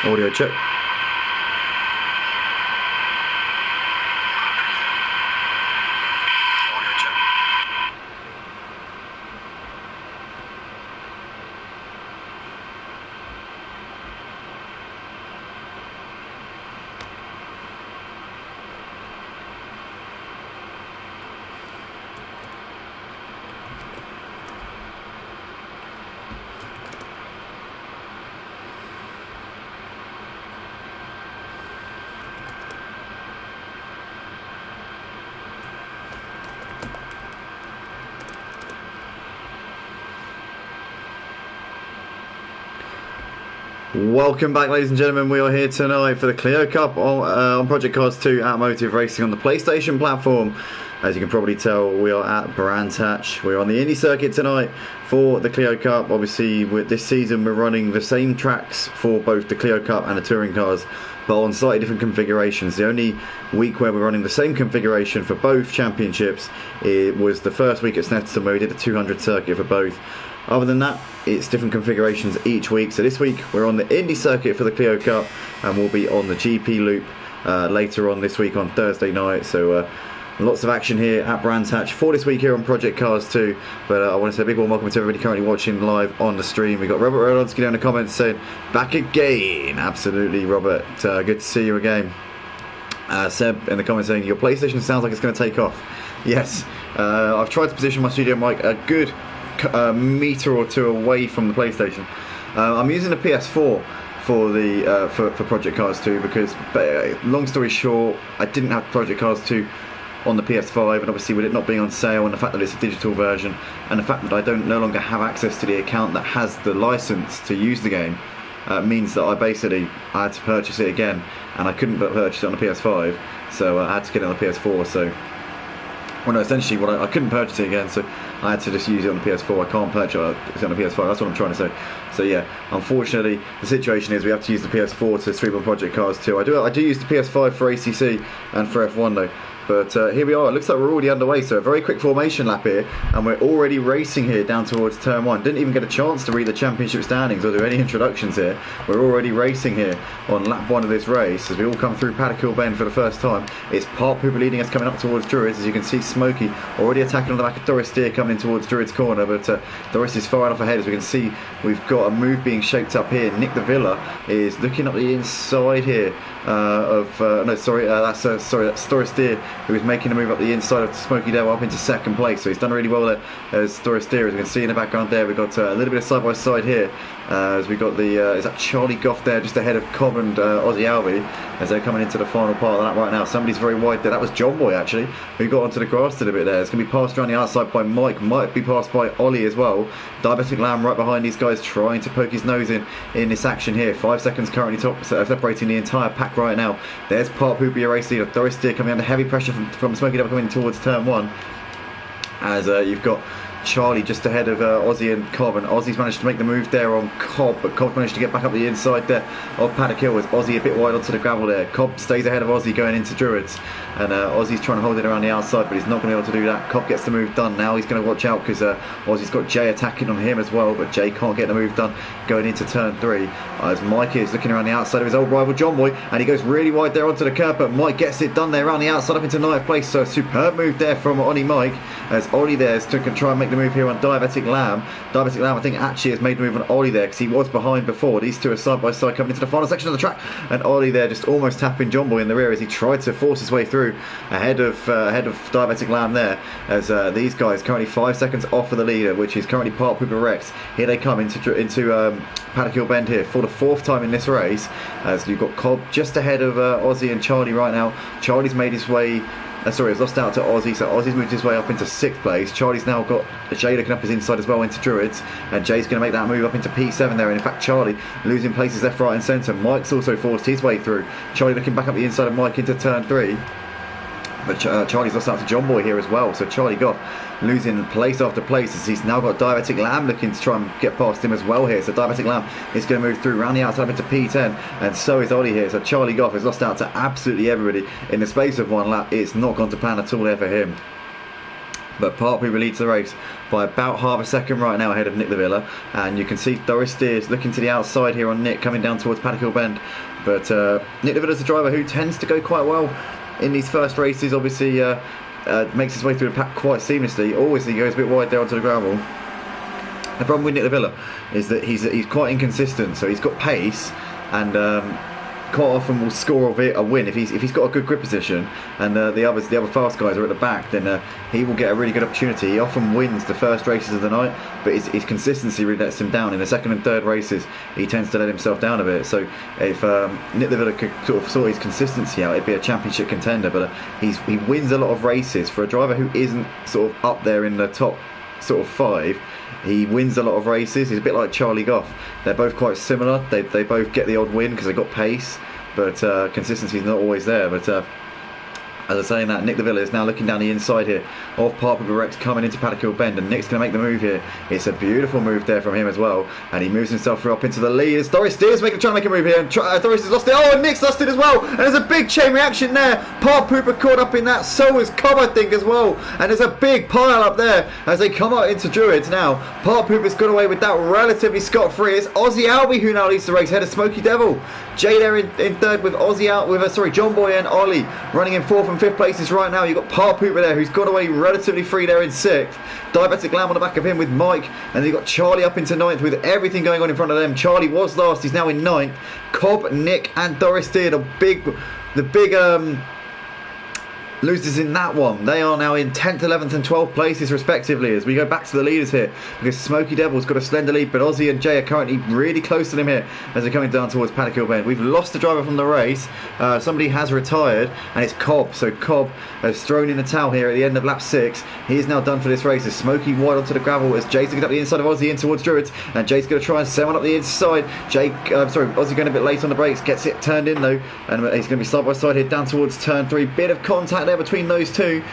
Audio check. Welcome back, ladies and gentlemen. We are here tonight for the Clio Cup on Project Cars 2 Automotive Racing on the PlayStation platform. As you can probably tell, we are at Brands Hatch. We're on the Indy circuit tonight for the Clio Cup. Obviously, this season we're running the same tracks for both the Clio Cup and the touring cars, but on slightly different configurations. The only week where we're running the same configuration for both championships, it was the first week at Snetterton where we did the 200 circuit for both. Other than that, it's different configurations each week. So this week we're on the Indy circuit for the Clio Cup, and we'll be on the GP loop later on this week on Thursday night. So lots of action here at Brands Hatch for this week here on Project Cars 2. But I want to say a big warm welcome to everybody currently watching live on the stream. We've got Robert Rodonsky down in the comments saying, back again. Absolutely, Robert. Good to see you again. Seb in the comments saying, your PlayStation sounds like it's going to take off. Yes, I've tried to position my studio mic a good meter or two away from the PlayStation. I'm using the PS4 for the for Project Cars 2 because, long story short, I didn't have Project Cars 2 on the PS5, and obviously with it not being on sale, and the fact that it's a digital version, and the fact that I no longer have access to the account that has the license to use the game, means that I had to purchase it again, and I couldn't purchase it on the PS5, so I had to get it on the PS4. So, well, no, essentially, I couldn't purchase it again, so I had to just use it on the PS4. I can't purchase it on the PS5. That's what I'm trying to say. So yeah, unfortunately, the situation is we have to use the PS4 to stream on Project Cars 2. I do use the PS5 for ACC and for F1 though. But here we are. It looks like we're already underway. So a very quick formation lap here, and we're already racing here down towards turn 1. Didn't even get a chance to read the championship standings or do any introductions here. We're already racing here on lap 1 of this race as we all come through Paddock Hill Bend for the first time. It's Park Hooper leading us coming up towards Druids. As you can see, Smokey already attacking on the back of Doris Steer coming in towards Druids corner, but Doris is far enough ahead. As we can see, we've got a move being shaped up here. Nick the Villa is looking up the inside here that's Doris Steer, who is making a move up the inside of Smokey Devil up into second place. So he's done really well there as Doris Steer. As you can see in the background there, we've got a little bit of side by side here as we've got the is that Charlie Goff there just ahead of Cobb and Aussie Alvey as they're coming into the final part of that right now. Somebody's very wide there. That was John Boy actually who got onto the grass a little bit there. It's going to be passed around the outside by Mike, might be passed by Ollie as well. Diabetic Lamb right behind these guys trying to poke his nose in this action here. 5 seconds currently separating the entire pack right now. There's Park Hooper, your race leader. Doris Steer coming under heavy pressure from Smokey Devil coming towards turn 1 as you've got Charlie just ahead of Aussie and Cobb, and Aussie's managed to make the move there on Cobb, but Cobb managed to get back up the inside there of Paddock Hill with Aussie a bit wide onto the gravel there. Cobb stays ahead of Aussie going into Druids, and Aussie's trying to hold it around the outside, but he's not going to be able to do that. Cobb gets the move done. Now he's going to watch out because Aussie's got Jay attacking on him as well, but Jay can't get the move done going into turn 3 as Mike is looking around the outside of his old rival John Boy, and he goes really wide there onto the curb, but Mike gets it done there around the outside up into 9th place. So a superb move there from Ollie Mike as Ollie there is to try and make the move here on Diabetic Lamb. Diabetic Lamb I think actually has made the move on Ollie there because he was behind before. These two are side by side coming into the final section of the track, and Ollie there just almost tapping John Boy in the rear as he tried to force his way through ahead of Diabetic Lamb there as these guys currently 5 seconds off of the leader, which is currently Park Hooper Rex. Here they come into Paddock Hill Bend here for the 4th time in this race as you've got Cobb just ahead of Aussie and Charlie right now. Charlie's made his way he's lost out to Aussie, so Aussie's moved his way up into 6th place. Charlie's now got Jay looking up his inside as well into Druids, and Jay's going to make that move up into P7 there, and in fact Charlie losing places left, right and centre. Mike's also forced his way through. Charlie looking back up the inside of Mike into turn 3. But Charlie's lost out to John Boy here as well, so Charlie got losing place after place as he's now got Diabetic Lamb looking to try and get past him as well here. So Diabetic Lamb is going to move through around the outside up into P10, and so is Ollie here. So Charlie Goff has lost out to absolutely everybody in the space of one lap. It's not gone to plan at all there for him. But Park Hooper leads the race by about half a second right now ahead of Nick de Villa, and you can see Doris Steers looking to the outside here on Nick coming down towards Paddock Hill Bend. But Nick de Villa's a driver who tends to go quite well in these first races. Obviously makes his way through the pack quite seamlessly. Always he goes a bit wide there onto the gravel. The problem with Nick de Villa is that he's quite inconsistent, so he's got pace and quite often will score a win if he's got a good grip position, and the other fast guys are at the back, then he will get a really good opportunity. He often wins the first races of the night, but his consistency really lets him down. In the second and third races he tends to let himself down a bit. So if Nick de Villa could sort of sort his consistency out, it'd be a championship contender. But he wins a lot of races for a driver who isn't sort of up there in the top sort of 5. He wins a lot of races. He's a bit like Charlie Goff. They're both quite similar. They both get the odd win because they've got pace, but consistency is not always there. But as I was saying that, Nick de Villa is now looking down the inside here of Park Rex coming into Paddock Hill Bend, and Nick's going to make the move here. It's a beautiful move there from him as well, and he moves himself up into the lead. As Doris Steers trying to make a move here, and Doris has lost it. Oh, and Nick's lost it as well, and there's a big chain reaction there. Park Hooper caught up in that, so was Cobb, I think, as well, and there's a big pile up there as they come out into Druids now. Park Hooper's got away with that relatively scot-free. It's Aussie Albie who now leads the race ahead of Smoky Devil. Jay there in third with John Boy and Ollie running in 4th and 5th places right now. You've got Park Hooper there who's got away relatively free there in 6th. Diabetic Lamb on the back of him with Mike, and then you've got Charlie up into 9th with everything going on in front of them. Charlie was last, he's now in 9th. Cobb, Nick and Doris Steer, the big losers in that one. They are now in 10th, 11th and 12th places respectively as we go back to the leaders here, because Smoky Devil's got a slender lead, but Aussie and Jay are currently really close to them here as they're coming down towards Paddock Hill Bend. We've lost the driver from the race. Somebody has retired, and it's Cobb. So Cobb has thrown in a towel here at the end of lap 6. He is now done for this race as Smoky wide onto the gravel as Jay's looking up the inside of Aussie in towards Druids, and Jay's going to try and send one up the inside. Aussie going a bit late on the brakes, gets it turned in though, and he's going to be side by side here down towards turn 3. Bit of contact there between those two,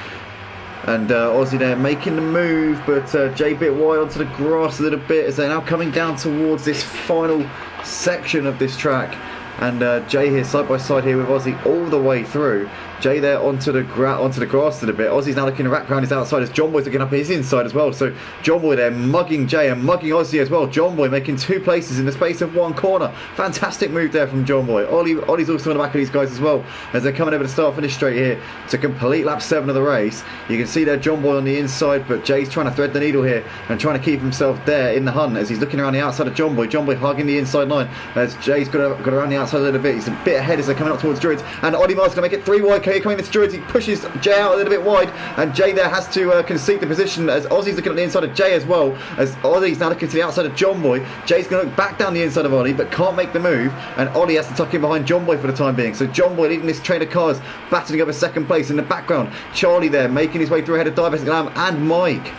and Aussie there making the move, but Jay bit wide onto the grass a little bit as they're now coming down towards this final section of this track, and Jay here side by side here with Aussie all the way through. Jay there onto the grass a little bit. Aussie's now looking wrap around his outside as John Boy's looking up his inside as well. So John Boy there mugging Jay and mugging Aussie as well. John Boy making 2 places in the space of 1 corner. Fantastic move there from John Boy. Ollie's also on the back of these guys as well as they're coming over the start finish straight here to complete lap 7 of the race. You can see there John Boy on the inside, but Jay's trying to thread the needle here and trying to keep himself there in the hunt as he's looking around the outside of John Boy. John Boy hugging the inside line as Jay's got around the outside a little bit. He's a bit ahead as they're coming up towards Druids, and Ollie Mar's going to make it 3 wide. Coming into Druids, he pushes Jay out a little bit wide, and Jay there has to concede the position as Aussie's looking at the inside of Jay as well, as Ollie's now looking to the outside of John Boy. Jay's going to look back down the inside of Ollie but can't make the move, and Ollie has to tuck in behind John Boy for the time being. So John Boy leading this train of cars, battling over 2nd place. In the background, Charlie there making his way through ahead of Diabetic Lamb and Mike.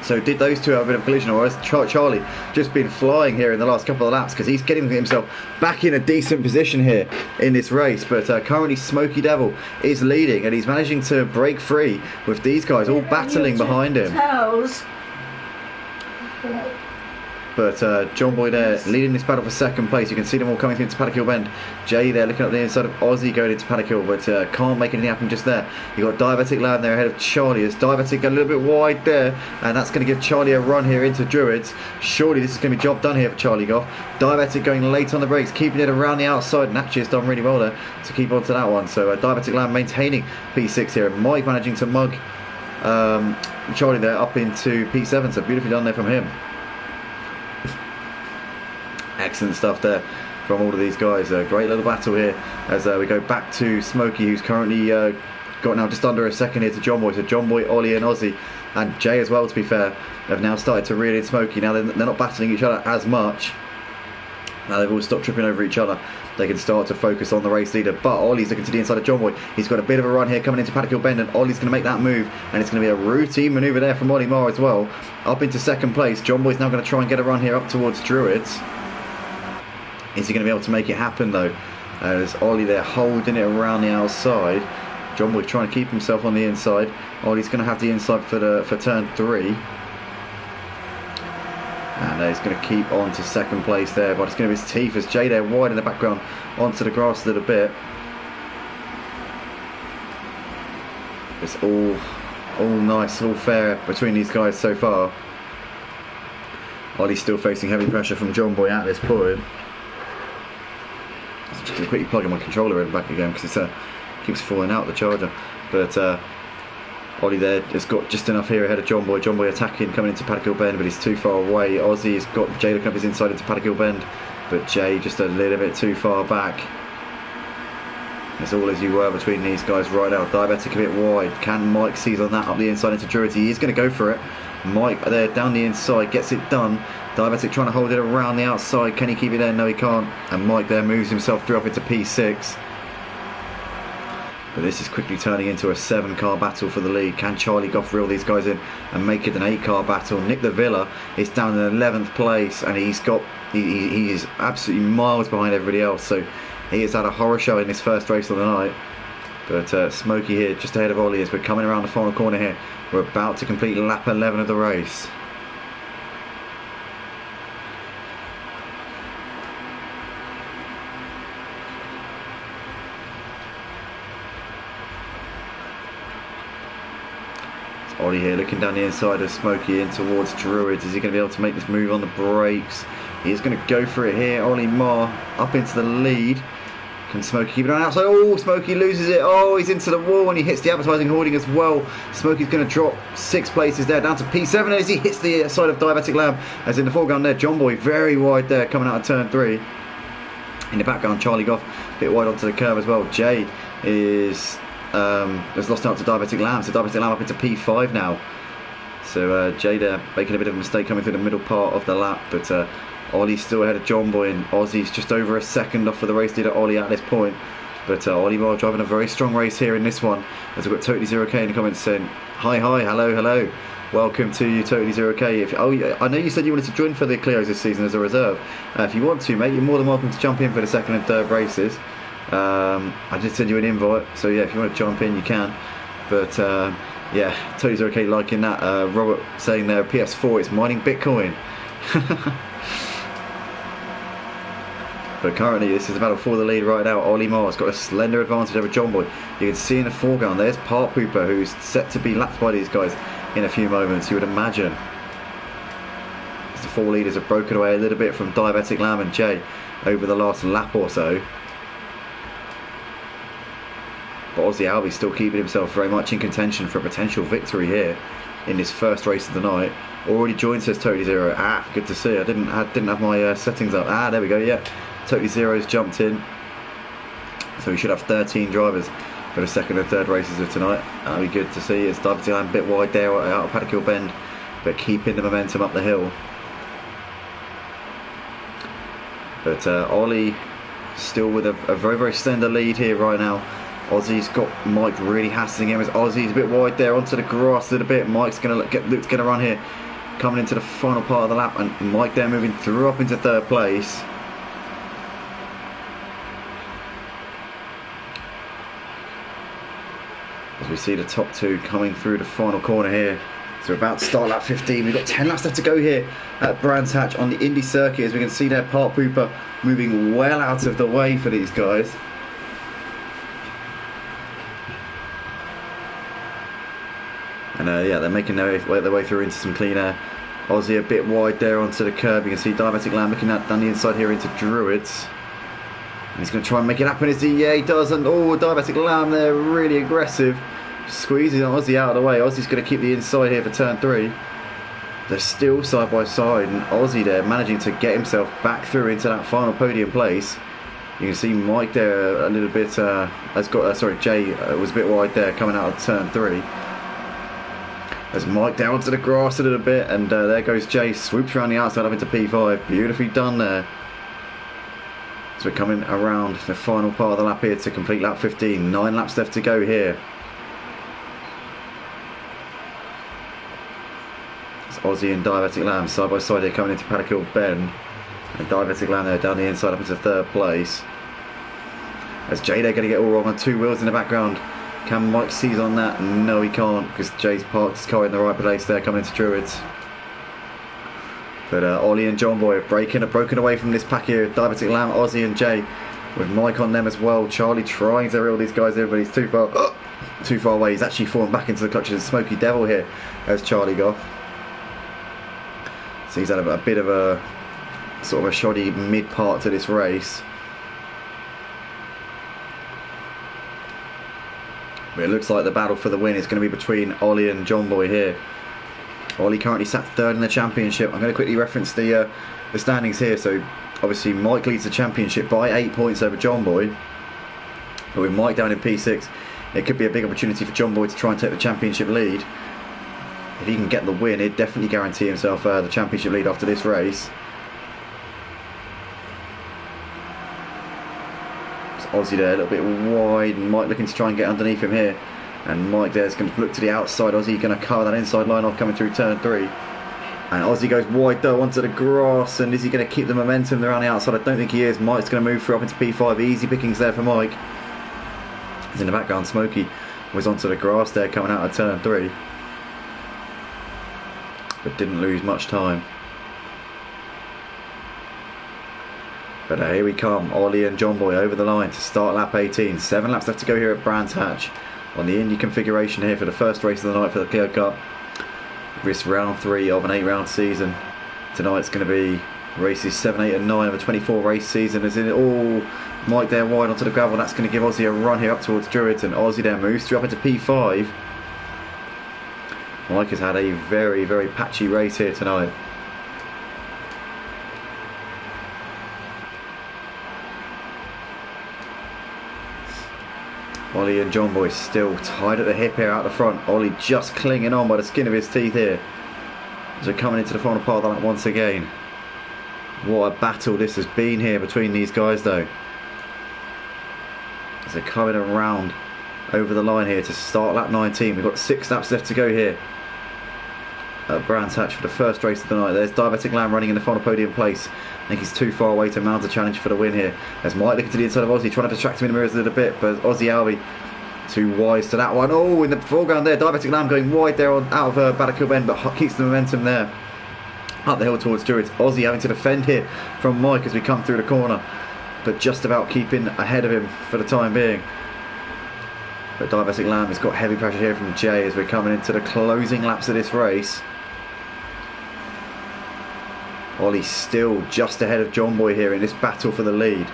So did those two have a bit of a collision, or has Charlie just been flying here in the last couple of laps, because he's getting himself back in a decent position here in this race. But currently Smoky Devil is leading, and he's managing to break free with these guys all battling behind him. But John Boy there leading this battle for 2nd place. You can see them all coming into Paddock Hill Bend. Jay there looking at the inside of Aussie going into Paddock Hill, but can't make anything happen just there. You've got Diabetic Lamb there ahead of Charlie as Diabetic got a little bit wide there, and that's going to give Charlie a run here into Druids. Surely this is going to be job done here for Charlie Goff. Diabetic going late on the brakes, keeping it around the outside, and actually has done really well there to keep on to that one. So Diabetic Lamb maintaining P6 here, and Mike managing to mug Charlie there up into P7. So beautifully done there from him. Excellent stuff there from all of these guys. Great little battle here as we go back to Smokey, who's currently got now just under a second here to John Boy. So John Boy, Ollie and Aussie, and Jay as well, to be fair, have now started to reel in Smokey. Now they're not battling each other as much. Now they've all stopped tripping over each other. They can start to focus on the race leader. But Ollie's looking to the inside of John Boy. He's got a bit of a run here coming into Paddock Hill Bend, and Ollie's going to make that move, and it's going to be a routine manoeuvre there from Ollie Marr as well. Up into 2nd place. John Boy's now going to try and get a run here up towards Druids. Is he going to be able to make it happen though? As Ollie there holding it around the outside. John Boy's trying to keep himself on the inside. Ollie's going to have the inside for turn 3. And he's going to keep on to 2nd place there, but it's going to be his teeth as Jay there wide in the background onto the grass a little bit. It's all all nice, all fair between these guys so far. Ollie's still facing heavy pressure from John Boy at this point. I'm just going to quickly plug in my controller in back again because it keeps falling out, the charger. But Ollie there has got just enough here ahead of John Boy. John Boy attacking, coming into Paddock Hill Bend, but he's too far away. Ozzy's got Jay looking up his inside into Paddock Hill Bend, but Jay just a little bit too far back. It's all as you were between these guys right now. Diabetic a bit wide. Can Mike seize on that up the inside into Druids? He is going to go for it. Mike there down the inside gets it done. Diabetic trying to hold it around the outside. Can he keep it there? No, he can't. And Mike there moves himself through up into P6. But this is quickly turning into a 7-car battle for the lead. Can Charlie Goff reel these guys in and make it an 8-car battle? Nick the Villa is down in 11th place, and he is absolutely miles behind everybody else. So he has had a horror show in this first race of the night. But Smokey here just ahead of Ollie as we're coming around the final corner here. We're about to complete lap 11 of the race. Ollie here looking down the inside of Smokey in towards Druids. Is he going to be able to make this move on the brakes? He is going to go for it here. Ollie Marr up into the lead. Can Smokey keep it on outside? Oh, Smokey loses it. Oh, he's into the wall and he hits the advertising hoarding as well. Smokey's going to drop 6 places there down to P7 as he hits the side of Diabetic Lamb. As in the foreground there, John Boy very wide there coming out of turn 3. In the background, Charlie Goff a bit wide onto the curve as well. Jay is has lost out to Diabetic Lamb, so Diabetic Lamb up into P5 now. So Jay there making a bit of a mistake coming through the middle part of the lap, but Ollie's still ahead of John Boy, and Ozzy's just over a second off for the race leader Ollie at this point. But Ollie Marr driving a very strong race here in this one, as we've got Totally Zero K in the comments saying hi, hello, welcome to you, Totally Zero K. I know you said you wanted to join for the Clios this season as a reserve. If you want to, mate, you're more than welcome to jump in for the second and third races. I did send you an invite, so yeah, if you want to jump in you can. But yeah, Totally Zero K liking that. Robert saying there, PS4 is mining Bitcoin. But currently this is a battle for the lead right now. Ollie Marr's got a slender advantage over John Boy. You can see in the foreground there's Part Pooper, who's set to be lapped by these guys in a few moments, you would imagine. As the 4 leaders have broken away a little bit from Diabetic Lamb and Jay over the last lap or so. But Ozzy Albi's still keeping himself very much in contention for a potential victory here in this first race of the night. Already joined, says Totally Zero. Good to see. I didn't have my settings up. There we go. Yeah, Totally Zero's jumped in. So we should have 13 drivers for the second and third races of tonight. That'll be good to see. It's Diabetic Lamb a bit wide there out of Paddock Hill Bend, but keeping the momentum up the hill. But Ollie still with a very, very slender lead here right now. Ozzy's got Mike really hassling him as Ozzy's a bit wide there onto the grass a little bit. Mike's going to run here, coming into the final part of the lap, and Mike there moving through up into third place. As we see the top 2 coming through the final corner here. So we're about to start lap 15. We've got 10 laps left to go here at Brands Hatch on the Indy circuit. As we can see there, Part Pooper moving well out of the way for these guys. And yeah, they're making their way through into some clean air. Ozzy a bit wide there onto the curb. You can see Diabetic Lamb looking down the inside here into Druids. And he's going to try and make it happen. Yeah, he does. And oh, Diabetic Lamb there, really aggressive. Squeezing Ozzy out of the way. Ozzy's going to keep the inside here for turn 3. They're still side by side. And Ozzy there managing to get himself back through into that final podium place. You can see Mike there a little bit, Jay was a bit wide there coming out of turn 3. As Mike down to the grass a little bit, and there goes Jay, swoops around the outside up into P5. Beautifully done there. So we're coming around the final part of the lap here to complete lap 15. 9 laps left to go here. It's Ozzy and Diabetic Lamb side by side here coming into Paddock Hill Bend. And Diabetic Lamb there down the inside up into third place. As Jay there going to get all wrong on 2 wheels in the background. Can Mike seize on that? No, he can't, because Jay's parked his car in the right place there coming into Druids. But Ollie and John Boy have broken away from this pack here. Diabetic Lamb, Ozzy and Jay with Mike on them as well. Charlie trying to reel these guys in, but he's too far away. He's actually fallen back into the clutches of Smoky Devil here as Charlie Goff. So he's had a bit of a sort of a shoddy mid part to this race. But it looks like the battle for the win is going to be between Ollie and John Boy here. Ollie currently sat third in the championship. I'm going to quickly reference the standings here. So obviously Mike leads the championship by 8 points over John Boy. But with Mike down in P6, it could be a big opportunity for John Boy to try and take the championship lead. If he can get the win, he'd definitely guarantee himself the championship lead after this race. Aussie there a little bit wide, and Mike looking to try and get underneath him here, and Mike there's going to look to the outside. Aussie going to cover that inside line off coming through turn 3, and Aussie goes wide though onto the grass. And is he going to keep the momentum around the outside? I don't think he is. Mike's going to move through up into P5. Easy pickings there for Mike. As in the background, Smokey was onto the grass there coming out of turn 3, but didn't lose much time. But here we come, Ollie and John Boy over the line to start lap 18. 7 laps left to go here at Brands Hatch on the Indy configuration here for the first race of the night for the Clio Cup. This round 3 of an 8-round season. Tonight's going to be races 7, 8 and 9 of a 24 race season. As in all, Mike there wide onto the gravel. That's going to give Aussie a run here up towards Druids, and Aussie there moves through up into P5. Mike has had a very, very patchy race here tonight. Ollie and John Boy still tied at the hip here out the front. Ollie just clinging on by the skin of his teeth here as we're coming into the final part of the lap once again. What a battle this has been here between these guys though, as they're coming around over the line here to start lap 19. We've got 6 laps left to go here at Brands Hatch for the first race of the night. There's Diabetic Lamb running in the final podium place. I think he's too far away to mount a challenge for the win here. As Mike looking to the inside of Aussie, trying to distract him in the mirrors a little bit, but Aussie Albie too wise to that one. Oh, in the foreground there, Diabetic Lamb going wide there out of Batterkill Bend, but keeps the momentum there up the hill towards Druids. Aussie having to defend here from Mike as we come through the corner, but just about keeping ahead of him for the time being. But Diabetic Lamb has got heavy pressure here from Jay as we're coming into the closing laps of this race. Ollie still just ahead of John Boy here in this battle for the lead.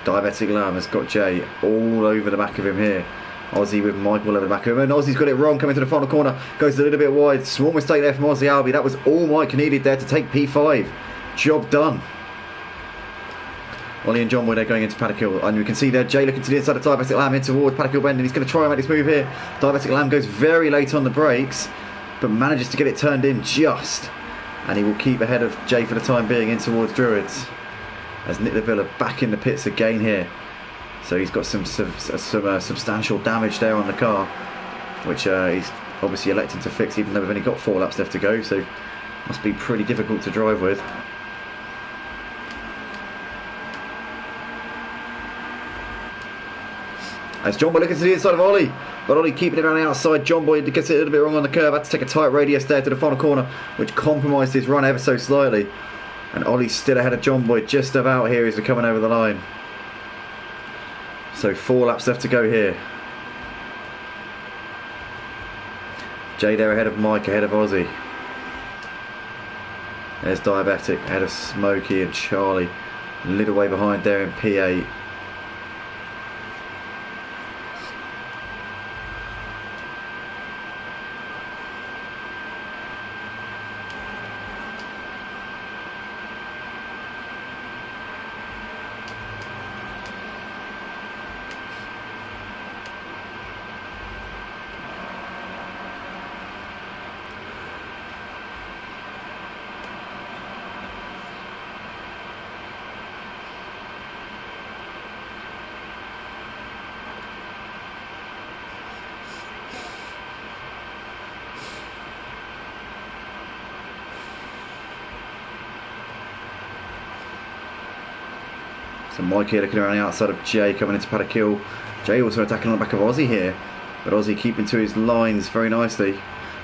Diabetic Lamb has got Jay all over the back of him here. Aussie with Michael over the back of him, and Aussie's got it wrong coming to the final corner. Goes a little bit wide. Small mistake there from Aussie Albie. That was all Mike needed there to take P5. Job done. Ollie and John Boy, they're going into Paddock, and we can see there Jay looking to the inside of Diabetic Lamb in towards Paddock Bend, and he's going to try and make this move here. Diabetic Lamb goes very late on the brakes, but manages to get it turned in just, and he will keep ahead of Jay for the time being in towards Druids. As Nick Lavilla back in the pits again here, so he's got some substantial damage there on the car, which he's obviously electing to fix, even though we've only got 4 laps left to go, so must be pretty difficult to drive with. As John Boy looking to the inside of Ollie, but Ollie keeping it around the outside. John Boy gets it a little bit wrong on the curve, had to take a tight radius there to the final corner, which compromised his run ever so slightly. And Ollie's still ahead of John Boy just about here as we're coming over the line. So 4 laps left to go here. Jay there ahead of Mike, ahead of Aussie. There's Diabetic ahead of Smokey and Charlie, a little way behind there in P8. So Mike here looking around the outside of Jay coming into Paddock Hill. Jay also attacking on the back of Aussie here, but Aussie keeping to his lines very nicely.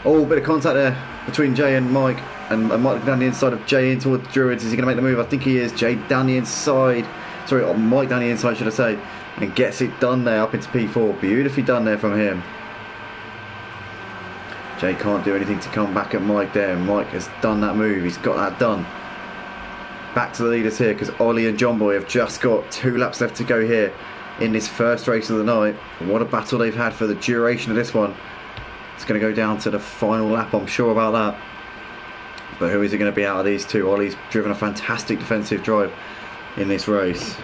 Oh, bit of contact there between Jay and Mike. And Mike down the inside of Jay in towards Druids. Is he going to make the move? I think he is. Jay down the inside. Sorry, Mike down the inside, should I say. And gets it done there up into P4. Beautifully done there from him. Jay can't do anything to come back at Mike there. Mike has done that move. He's got that done. Back to the leaders here because Ollie and John Boy have just got 2 laps left to go here in this first race of the night. What a battle they've had for the duration of this one. It's going to go down to the final lap, I'm sure about that. But who is it going to be out of these two? Ollie's driven a fantastic defensive drive in this race.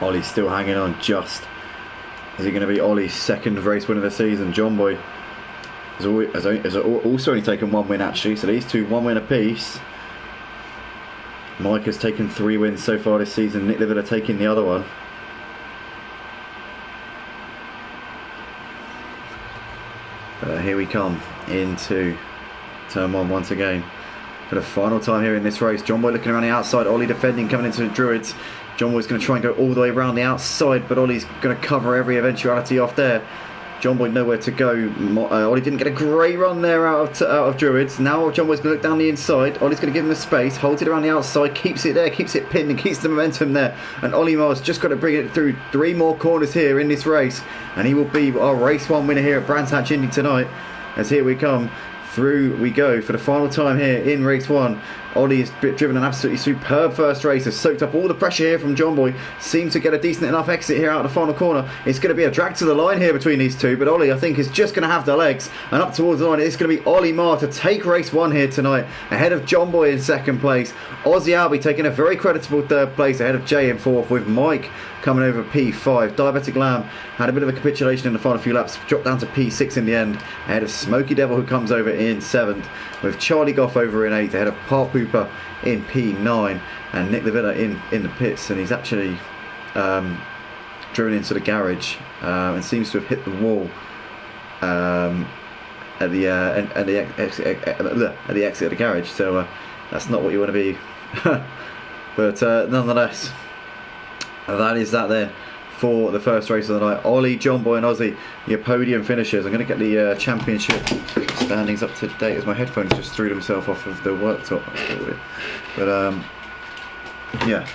Ollie's still hanging on just. Is it going to be Ollie's second race win of the season? John Boy has also only taken 1 win actually, so these two 1 win apiece. Mike has taken 3 wins so far this season. Nick Livilla taking the other one. Here we come into turn 1 once again. For the final time here in this race, John Boy looking around the outside, Ollie defending, coming into the Druids. John Boy's going to try and go all the way around the outside, but Ollie's going to cover every eventuality off there. John Boy nowhere to go. Ollie didn't get a great run there out of Druids. Now John Boy's going to look down the inside. Ollie's going to give him the space, holds it around the outside, keeps it there, keeps it pinned and keeps the momentum there. And Ollie Miles just got to bring it through 3 more corners here in this race. And he will be our race 1 winner here at Brands Hatch Indy tonight. As here we come. Through we go for the final time here in race 1. Ollie has driven an absolutely superb first race, has soaked up all the pressure here from John Boy, seemed to get a decent enough exit here out of the final corner. It's going to be a drag to the line here between these two, but Ollie I think is just going to have the legs, and up towards the line it's going to be Ollie Marr to take race 1 here tonight, ahead of John Boy in 2nd place. Ozzy Albie taking a very creditable 3rd place, ahead of Jay in 4th, with Mike coming over P5. Diabetic Lamb had a bit of a capitulation in the final few laps, dropped down to P6 in the end, ahead of Smoky Devil, who comes over in 7th, with Charlie Goff over in 8th, ahead of Park Pooper in P9, and Nick Livilla in the pits. And he's actually driven into the garage and seems to have hit the wall at the exit of the garage, so that's not what you want to be. But nonetheless, that is that then for the first race of the night. Ollie, John Boy and Ozzy, your podium finishers. I'm going to get the championship standings up to date as my headphones just threw themselves off of the worktop. But yeah,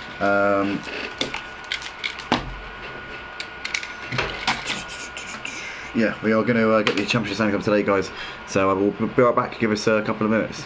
yeah, we are going to get the championship standings up today, guys. So I will be right back. Give us a couple of minutes.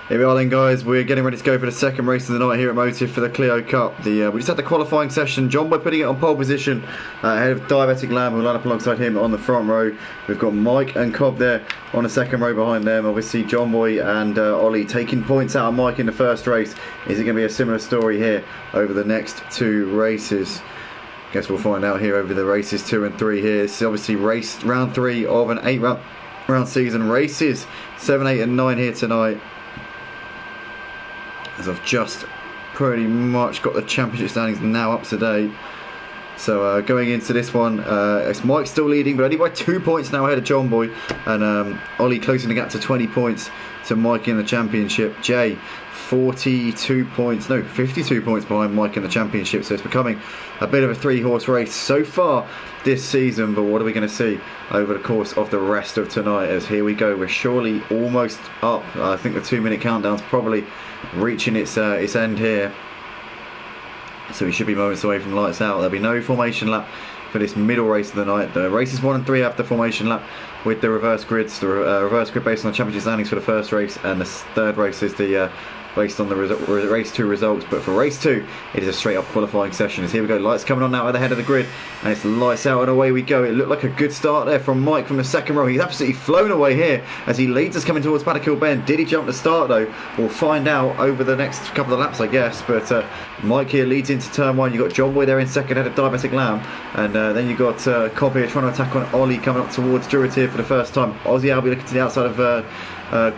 Here we are then, guys. We're getting ready to go for the second race of the night here at Motive for the Clio Cup. We just had the qualifying session. John Boy putting it on pole position ahead of Diabetic Lamb, who'll line up alongside him on the front row. We've got Mike and Cobb there on the second row behind them. Obviously, John Boy and Ollie taking points out of Mike in the first race. Is it going to be a similar story here over the next two races? Guess we'll find out here over the races 2 and 3 here. It's obviously round 3 of an 8-round season. Races 7, 8 and 9 here tonight, as I've just pretty much got the championship standings now up to date. So going into this one, it's Mike still leading, but only by 2 points now ahead of John Boy, and Ollie closing the gap to 20 points to Mike in the championship. Jay 52 points behind Mike in the championship, so it's becoming a bit of a 3-horse race so far this season. But what are we going to see over the course of the rest of tonight? As here we go, we're surely almost up. I think the 2-minute countdown's probably reaching its end here, so we should be moments away from lights out. There'll be no formation lap for this middle race of the night. The races 1 and 3 have the formation lap with the reverse grids. The reverse grid based on the championship standings for the first race, and the third race is the based on the race 2 results. But for race 2, it is a straight up qualifying session. As here we go, lights coming on now at the head of the grid, and it's lights out and away we go. It looked like a good start there from Mike from the second row. He's absolutely flown away here as he leads us coming towards Paddock Hill Bend. Did he jump the start though? We'll find out over the next couple of laps, I guess. But Mike here leads into turn 1. You've got John Boy there in second ahead of Diabetic Lamb, and then you've got Cobb here trying to attack on Ollie coming up towards Druids here for the first time. Aussie Albie looking to the outside of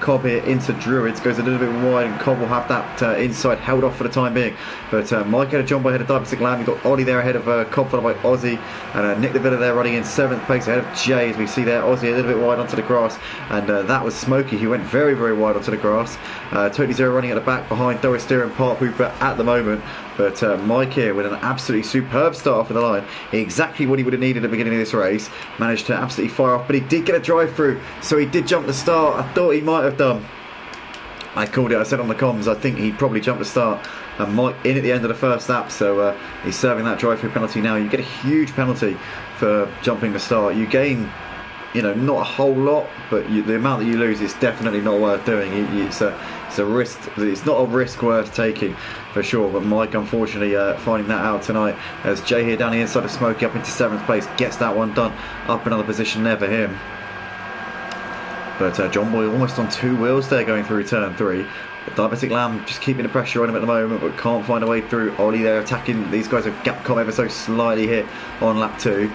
Cobb here into Druids, goes a little bit wide, and Cobb will have that inside held off for the time being. But Mike ahead of John Boy ahead of Diabetic Lamb. You've got Ollie there ahead of Cobb, followed by Aussie, and Nick the Villa there running in 7th place ahead of Jay, as we see there. Aussie a little bit wide onto the grass, and that was Smokey, who went very, very wide onto the grass. Totally Zero running at the back behind Doris Steer and Park Hooper at the moment. But Mike here with an absolutely superb start off of the line, exactly what he would have needed at the beginning of this race. Managed to absolutely fire off, but he did get a drive through, so he did jump the start. I thought he might have done. I called it, I said on the comms, I think he'd probably jump the start. And Mike in at the end of the first lap, so he's serving that drive through penalty now. You get a huge penalty for jumping the start. You gain, you know, not a whole lot, but the amount that you lose is definitely not worth doing. It's a risk. It's not a risk worth taking for sure. But Mike, unfortunately, finding that out tonight, as Jay here down the inside of Smokey up into 7th place, gets that one done. Up another position there for him. But John Boy almost on 2 wheels there going through turn 3. Diabetic Lamb just keeping the pressure on him at the moment, but can't find a way through. Ollie there attacking. These guys have gap come ever so slightly here on lap 2.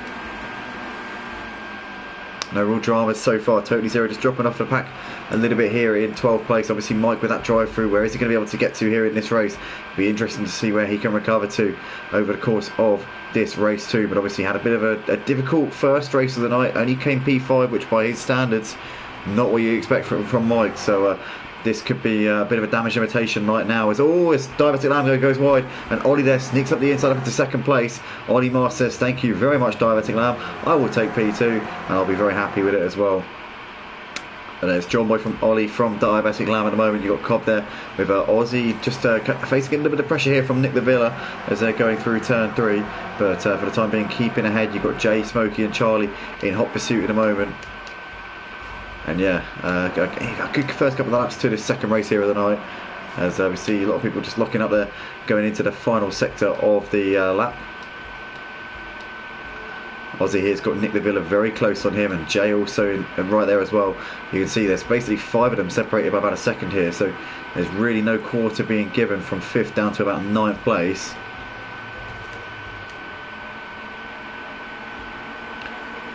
No real dramas so far. Totally Zero just dropping off the pack a little bit here in 12th place. Obviously Mike with that drive through. Where is he going to be able to get to here in this race? It'll be interesting to see where he can recover to over the course of this race too. But obviously had a bit of a difficult first race of the night. Only came P5, which by his standards, not what you expect from Mike. So this could be a bit of a damage limitation right now. As Diabetic Lamb goes wide, and Ollie there sneaks up the inside up into 2nd place. Ollie Mars says, thank you very much, Diabetic Lamb. I will take P2, and I'll be very happy with it as well. And there's John Boy from Ollie from Diabetic Lamb at the moment. You've got Cobb there with Aussie just facing a little bit of pressure here from Nick the Villa as they're going through turn 3. But for the time being, keeping ahead. You've got Jay, Smokey and Charlie in hot pursuit at the moment. And yeah, a good first couple of laps to this second race here of the night, as we see a lot of people just locking up there going into the final sector of the lap. Aussie here's got Nick the Villa very close on him, and Jay also right there as well. You can see there's basically 5 of them separated by about a second here, so there's really no quarter being given from 5th down to about 9th place.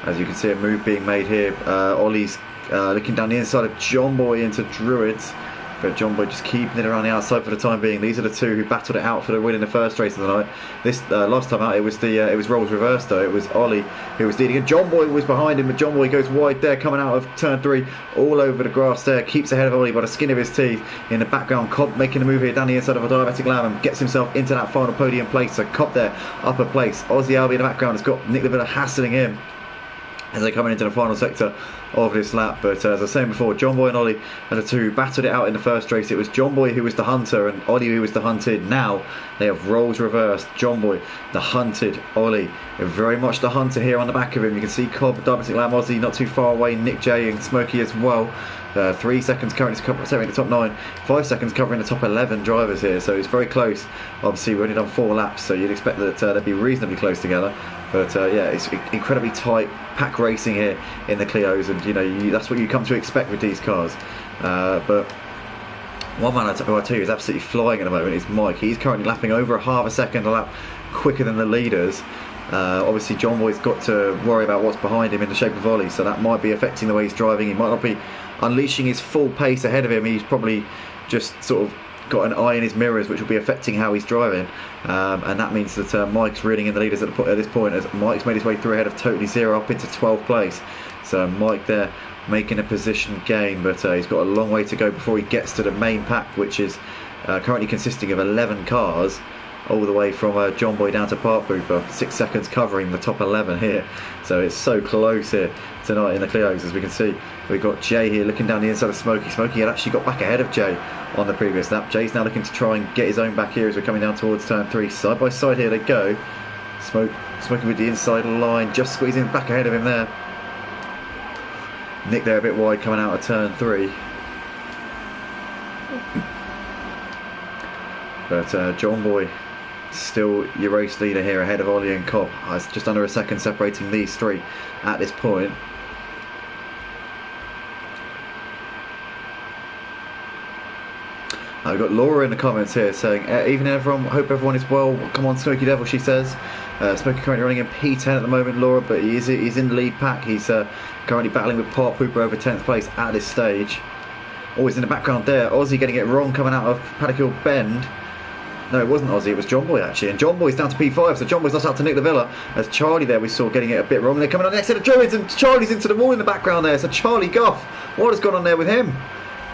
As you can see, a move being made here. Ollie's looking down the inside of John Boy into Druids, but John Boy just keeping it around the outside for the time being. These are the two who battled it out for the win in the first race of the night. This last time out, it was roles reversed though. It was Ollie who was leading, and John Boy was behind him, but John Boy goes wide there, coming out of turn 3, all over the grass there. Keeps ahead of Ollie by the skin of his teeth. In the background, Cobb making a move here down the inside of a Diabetic Lamb and gets himself into that final podium place. So Cobb there, upper place. Aussie Albie in the background has got Nick the Villa hassling him. as they're coming into the final sector of this lap. But as I was saying before, John Boy and Ollie are the two who battled it out in the first race. It was John Boy who was the hunter and Ollie who was the hunted. Now they have roles reversed. John Boy the hunted, Ollie very much the hunter here on the back of him. You can see Cobb, Diabetic Lamb, Ozzy not too far away, Nick J and Smokey as well. 3 seconds currently covering the top 9, 5 seconds covering the top 11 drivers here, so it's very close. Obviously we've only done 4 laps, so you'd expect that they'd be reasonably close together. But yeah, it's incredibly tight pack racing here in the Clios, and you know that's what you come to expect with these cars. But one man who I tell you is absolutely flying at the moment is Mike. He's currently lapping over a half a second a lap quicker than the leaders. Obviously John Boy's got to worry about what's behind him in the shape of Ollie, so that might be affecting the way he's driving. He might not be unleashing his full pace ahead of him. He's probably just sort of got an eye in his mirrors, which will be affecting how he's driving, and that means that Mike's reeling in the leaders at this point, as Mike's made his way through ahead of Totally Zero up into 12th place. So Mike there making a position gain, but he's got a long way to go before he gets to the main pack, which is currently consisting of 11 cars, all the way from John Boy down to Park Booper. 6 seconds covering the top 11 here, so it's so close here tonight in the Clios. As we can see, we've got Jay here looking down the inside of Smokey. Smokey had actually got back ahead of Jay on the previous lap. Jay's now looking to try and get his own back here as we're coming down towards turn 3. Side by side here they go. Smokey with the inside line, just squeezing back ahead of him there. Nick there a bit wide coming out of turn 3. But John Boy still your race leader here ahead of Ollie and Cobb. It's just under a second separating these three at this point. I've got Laura in the comments here saying, evening everyone, hope everyone is well. Come on Smoky Devil, she says. Smoky currently running in P10 at the moment, Laura, but he's in the lead pack. He's currently battling with Park Pooper over 10th place at this stage. Always in the background there, Aussie getting it wrong coming out of Paddock Hill Bend. No, it wasn't Aussie, it was John Boy actually, and John Boy's down to P5, so John Boy's lost out to Nick Lavilla, as Charlie there we saw getting it a bit wrong. They're coming on the next set of Druids, and Charlie's into the wall in the background there, so Charlie Goff, what has gone on there with him?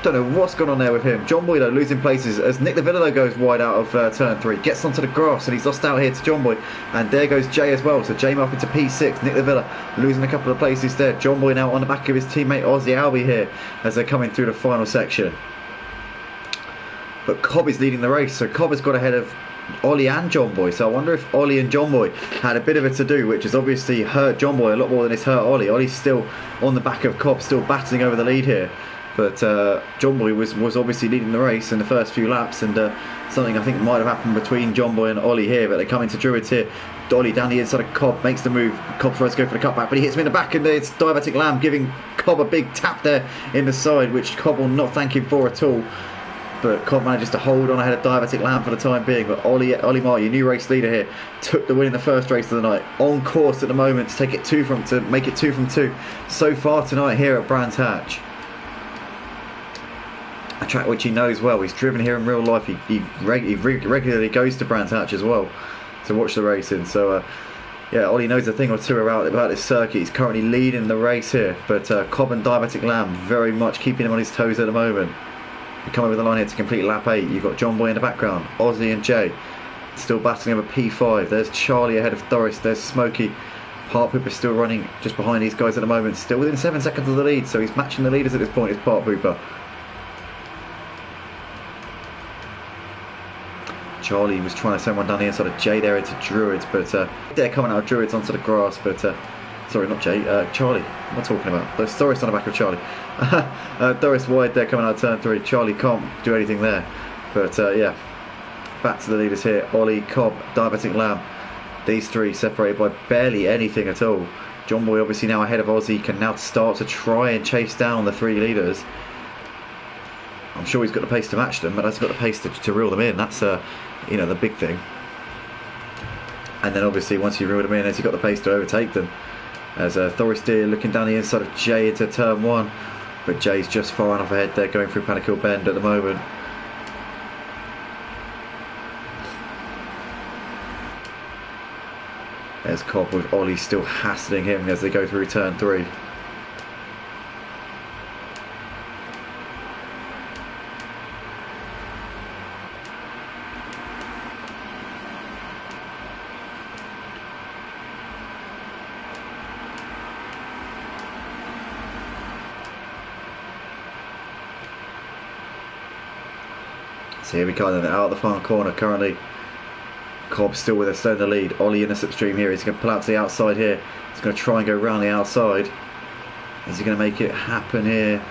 Don't know what's gone on there with him. John Boy though losing places as Nick Lavilla though goes wide out of turn 3, gets onto the grass, and he's lost out here to John Boy, and there goes Jay as well, so Jay up into P6, Nick Lavilla losing a couple of places there. John Boy now on the back of his teammate Aussie Albie here as they're coming through the final section. But Cobb is leading the race, so Cobb has got ahead of Ollie and John Boy, so I wonder if Ollie and John Boy had a bit of a to-do, which has obviously hurt John Boy a lot more than it's hurt Ollie. Ollie's still on the back of Cobb, still battling over the lead here, but John Boy was obviously leading the race in the first few laps, and something I think might have happened between John Boy and Ollie here, but they come into Druids here. Ollie down the inside of Cobb, makes the move. Cobb tries to go for the cutback, but he hits him in the back, and it's Diabetic Lamb giving Cobb a big tap there in the side, which Cobb will not thank him for at all. But Cobb manages to hold on ahead of Diabetic Lamb for the time being. But Ollie Marr, your new race leader here, took the win in the first race of the night. On course at the moment to make it 2 from 2 so far tonight here at Brands Hatch. A track which he knows well. He's driven here in real life. He regularly goes to Brands Hatch as well to watch the racing. So yeah, Ollie knows a thing or two about this circuit. He's currently leading the race here. But Cobb and Diabetic Lamb very much keeping him on his toes at the moment. You come over the line here to complete lap 8. You've got John Boy in the background, Aussie and Jay still battling over P5. There's Charlie ahead of Doris, there's Smokey. Park Pooper still running just behind these guys at the moment, still within 7 seconds of the lead, so he's matching the leaders at this point, is Park Pooper. Charlie was trying to send one down the inside of Jay there into Druids, but they're coming out of Druids onto the grass, but sorry, not Jay, Charlie. What am I talking about? There's Doris on the back of Charlie. Doris wide there coming out of turn 3. Charlie can't do anything there. But yeah, back to the leaders here. Ollie, Cobb, Diabetic Lamb. These three separated by barely anything at all. John Boy obviously now ahead of Aussie, can now start to try and chase down the 3 leaders. I'm sure he's got the pace to match them, but has got the pace to reel them in. That's you know, the big thing. And then obviously once you reel them in, has he got the pace to overtake them? As Thoris Deer looking down the inside of Jay into turn 1, but Jay's just far enough ahead there going through Paddock Hill Bend at the moment. There's Cobb with Ollie still hassling him as they go through turn 3. So here we go then, out of the final corner currently. Cobb still with a stone in the lead. Ollie in the slipstream here. He's going to pull out to the outside here. He's going to try and go round the outside. Is he going to make it happen here?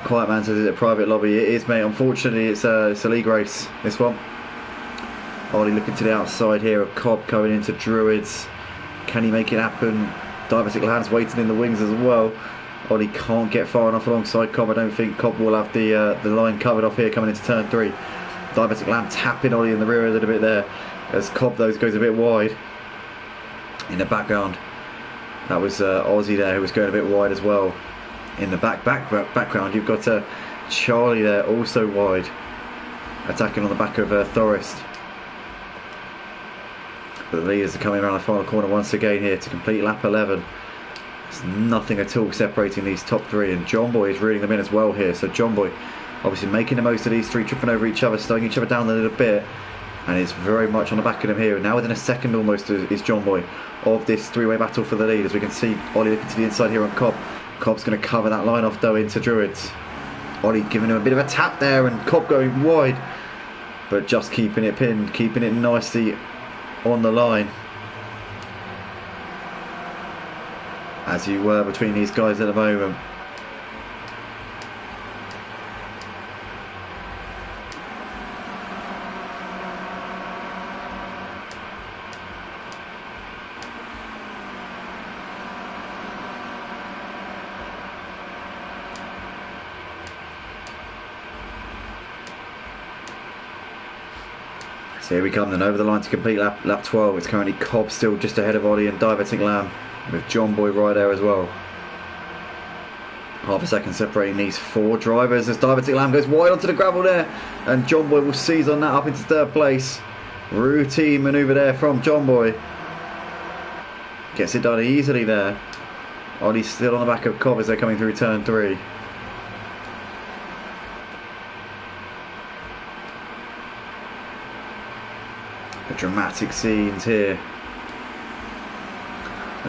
Quiet Man says it's a private lobby. It is, mate. Unfortunately, it's a league race, this one. Ollie looking to the outside here of Cobb going into Druids. Can he make it happen? Diabetic Lamb's waiting in the wings as well. Ollie can't get far enough alongside Cobb. I don't think Cobb will have the line covered off here coming into turn 3. Diabetic Lamb tapping Ollie in the rear a little bit there as Cobb goes a bit wide. In the background, that was Aussie there who was going a bit wide as well. In the background, you've got Charlie there also wide, attacking on the back of Thorist. But the leaders are coming around the final corner once again here to complete lap 11. There's nothing at all separating these top 3, and John Boy is reeling them in as well here. So John Boy obviously making the most of these 3, tripping over each other, slowing each other down a little bit, and it's very much on the back of them here. Now within a second almost is John Boy of this 3-way battle for the lead, as we can see Ollie looking to the inside here on Cobb. Cobb's going to cover that line off though into Druids. Ollie giving him a bit of a tap there, and Cobb going wide, but just keeping it pinned, keeping it nicely on the line, as you were between these guys at the moment. So here we come then, over the line to complete lap 12. It's currently Cobb still just ahead of Ollie and Diabetic Lamb, with John Boy right there as well. Half a second separating these 4 drivers as Diabetic Lamb goes wide onto the gravel there, and John Boy will seize on that up into 3rd place. Routine manoeuvre there from John Boy. Gets it done easily there. Ollie's still on the back of Cobb as they're coming through turn 3. Dramatic scenes here.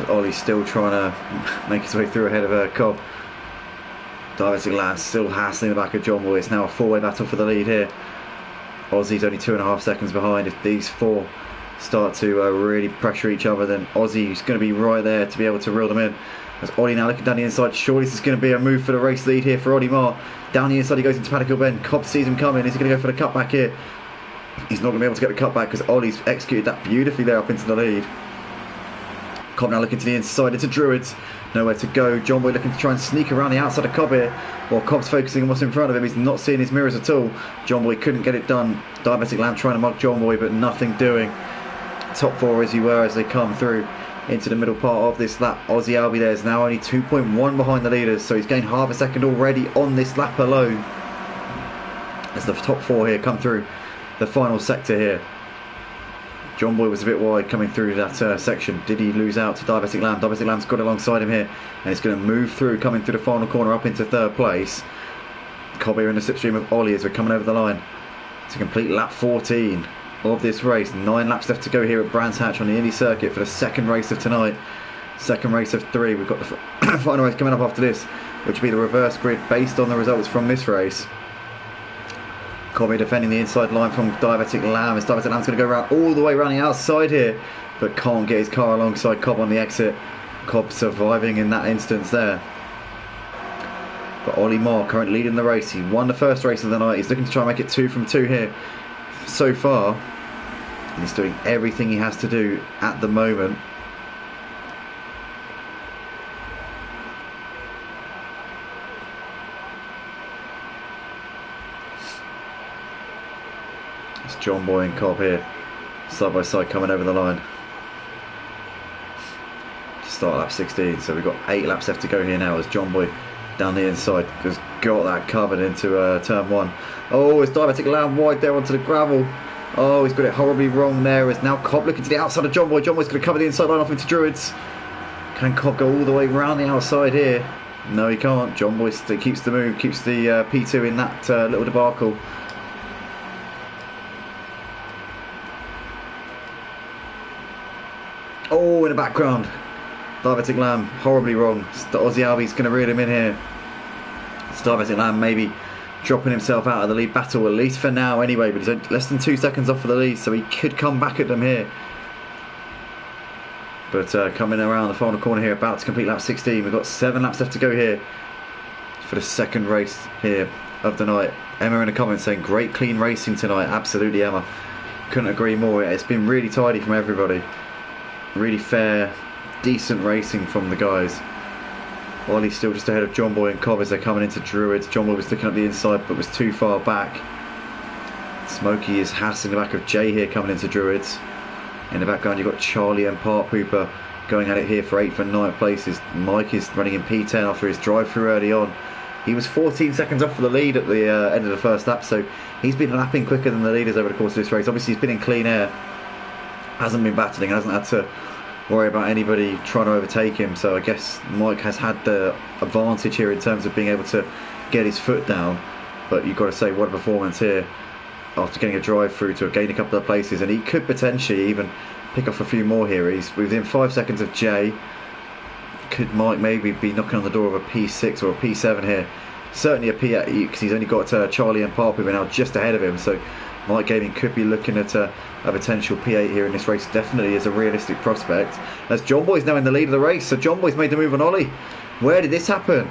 Ollie's still trying to make his way through ahead of Cobb. Diabetic Lamb still hassling the back of John Boy. It's now a 4-way battle for the lead here. Aussie's only 2.5 seconds behind. If these 4 start to really pressure each other, then Aussie's going to be right there to be able to reel them in. As Ollie now looking down the inside, surely this is going to be a move for the race lead here for Ollie Marr. Down the inside he goes into Paddock Hill Bend. Cobb sees him coming. Is he going to go for the cutback here? He's not going to be able to get the cutback because Ollie's executed that beautifully there up into the lead. Cobb now looking to the inside into Druids. Nowhere to go. John Boy looking to try and sneak around the outside of Cobb here, while Cobb's focusing on what's in front of him. He's not seeing his mirrors at all. John Boy couldn't get it done. Diabetic Lamb trying to mug John Boy, but nothing doing. Top 4 as you were as they come through into the middle part of this lap. Aussie Albie there is now only 2.1 behind the leaders, so he's gained half a second already on this lap alone, as the top 4 here come through the final sector here. John Boy was a bit wide coming through that section. Did he lose out to Diabetic Lamb? Diabetic Lamb's got alongside him here, and it's going to move through, coming through the final corner up into 3rd place. Cobb here in the slipstream of Ollie as we're coming over the line to complete lap 14 of this race. 9 laps left to go here at Brands Hatch on the Indy circuit for the 2nd race of tonight. 2nd race of 3. We've got the final race coming up after this, which will be the reverse grid based on the results from this race. Cobb defending the inside line from Diabetic Lamb, as Diabetic Lamb's going to go around all the way around the outside here, but can't get his car alongside Cobb on the exit. Cobb surviving in that instance there. But Ollie Marr currently leading the race. He won the 1st race of the night. He's looking to try and make it 2 from 2 here so far, and he's doing everything he has to do at the moment. It's John Boy and Cobb here, side by side, coming over the line to start lap 16. So we've got 8 laps left to go here now, as John Boy down the inside has got that covered into turn 1. Oh, it's Diabetic Lamb wide there onto the gravel. Oh, he's got it horribly wrong there. As now Cobb looking to the outside of John Boy. John Boy's going to cover the inside line off into Druids. Can Cobb go all the way around the outside here? No, he can't. John Boy keeps the move, keeps the P2 in that little debacle. Oh, in the background, Diabetic Lamb horribly wrong. Aussie Albie's going to reel him in here. Diabetic Lamb maybe dropping himself out of the lead battle, at least for now anyway, but he's less than 2 seconds off of the lead, so he could come back at them here. But coming around the final corner here, about to complete lap 16. We've got 7 laps left to go here for the second race here of the night. Emma in the comments saying, great clean racing tonight. Absolutely, Emma. Couldn't agree more. It's been really tidy from everybody. Really fair, decent racing from the guys. Ollie's still just ahead of John Boy and Cobb as they're coming into Druids. John Boy was looking up the inside but was too far back. Smokey is hassling the back of Jay here coming into Druids. In the background you've got Charlie and Park Hooper going at it here for 8th and 9th places. Mike is running in P10 after his drive-through early on. He was 14 seconds off of the lead at the end of the first lap, so he's been lapping quicker than the leaders over the course of this race. Obviously he's been in clean air, hasn't been battling, hasn't had to worry about anybody trying to overtake him, so I guess Mike has had the advantage here in terms of being able to get his foot down. But you've got to say, what a performance here after getting a drive through to gain a couple of places, and he could potentially even pick off a few more here. He's within 5 seconds of Jay. Could Mike maybe be knocking on the door of a P6 or a P7 here? Certainly a P8, because he's only got Charlie and Park who are now just ahead of him, so Mike Gaming could be looking at a potential P8 here in this race. Definitely is a realistic prospect, as John Boy's now in the lead of the race. So John Boy's made the move on Ollie. Where did this happen?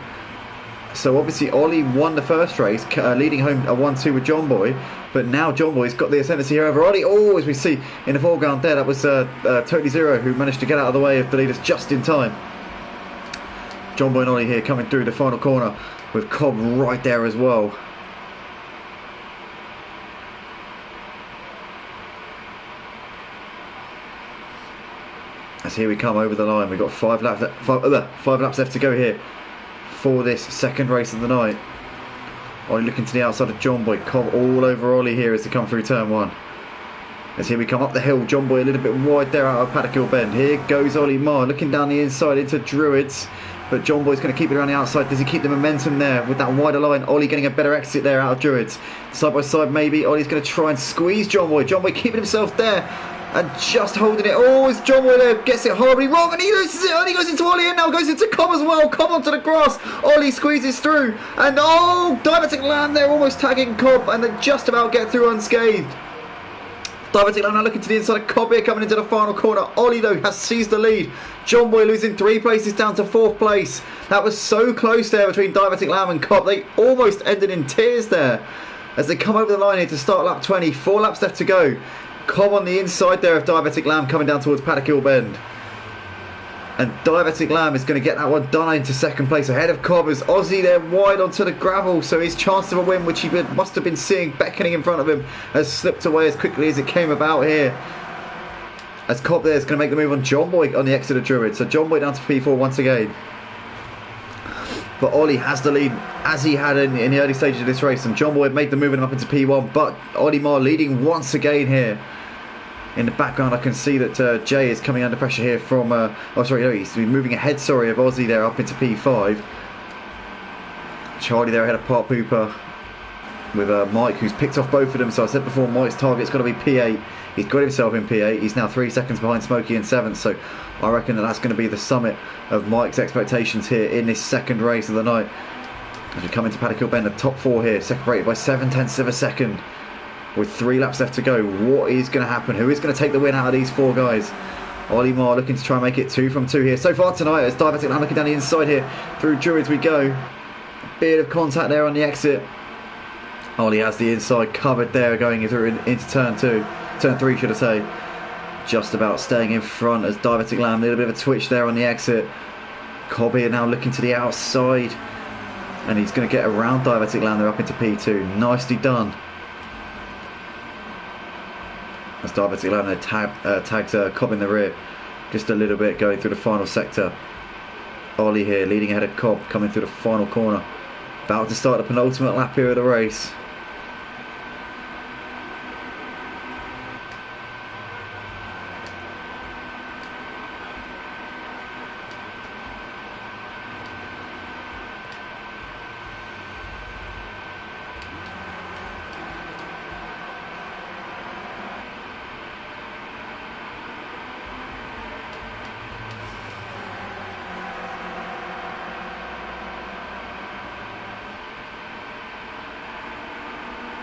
So obviously Ollie won the first race, leading home a 1-2 with John Boy, but now John Boy's got the ascendancy here over Ollie. Oh, as we see in the foreground there, that was Totally Zero who managed to get out of the way of the leaders just in time. John Boy and Ollie here coming through the final corner with Cobb right there as well. As here we come over the line. We've got 5 laps left to go here for this second race of the night. Ollie looking to the outside of John Boy. Cobb all over Ollie here as they come through turn 1. As here we come up the hill. John Boy a little bit wide there out of Paddock Hill Bend. Here goes Ollie Marr looking down the inside into Druids. But John Boy's going to keep it around the outside. Does he keep the momentum there with that wider line? Ollie getting a better exit there out of Druids. Side by side maybe. Ollie's going to try and squeeze John Boy. John Boy keeping himself there and just holding it. Oh, it's John Boy there. Gets it horribly wrong and he loses it. And he goes into Ollie and now goes into Cobb as well. Cobb onto the grass. Ollie squeezes through. And oh, Diabetic Lamb there almost tagging Cobb and they just about get through unscathed. Diabetic Lamb now looking to the inside of Cobb here coming into the final corner. Ollie though has seized the lead. John Boy losing 3 places down to 4th place. That was so close there between Diabetic Lamb and Cobb. They almost ended in tears there as they come over the line here to start lap 20. 4 laps left to go. Cobb on the inside there of Diabetic Lamb coming down towards Paddock Hill Bend. And Diabetic Lamb is going to get that one done into second place ahead of Cobb as Aussie there wide onto the gravel. So his chance of a win, which he must have been seeing beckoning in front of him, has slipped away as quickly as it came about here. As Cobb there is going to make the move on John Boy on the exit of Druid. So John Boy down to P4 once again. But Ollie has the lead as he had in the early stages of this race. And John Boy had made the move up into P1. But Ollie Marr leading once again here. In the background I can see that Jay is coming under pressure here from he's moving ahead of Aussie there up into P5. Charlie there ahead of Park Hooper with Mike who's picked off both of them. So I said before, Mike's target's got to be P8. He's got himself in P8. He's now 3 seconds behind Smokey in 7th, so I reckon that's going to be the summit of Mike's expectations here in this second race of the night. As we come into Paddock Hill Bend, the top 4 here separated by 7/10 of a second with 3 laps left to go. What is going to happen? Who is going to take the win out of these 4 guys? Ollie Marr looking to try and make it 2 from 2 here so far tonight as Diabetic Lamb looking down the inside here through Druids we go. A bit of contact there on the exit. Ollie has the inside covered there going through into turn 3 should I say. Just about staying in front as Diabetic Lamb, a little bit of a twitch there on the exit. Cobb here now looking to the outside and he's going to get around Diabetic Lamb there up into P2. Nicely done. As Diabetic Lamb tags Cobb in the rear just a little bit going through the final sector. Ollie here leading ahead of Cobb coming through the final corner. About to start the penultimate lap here of the race.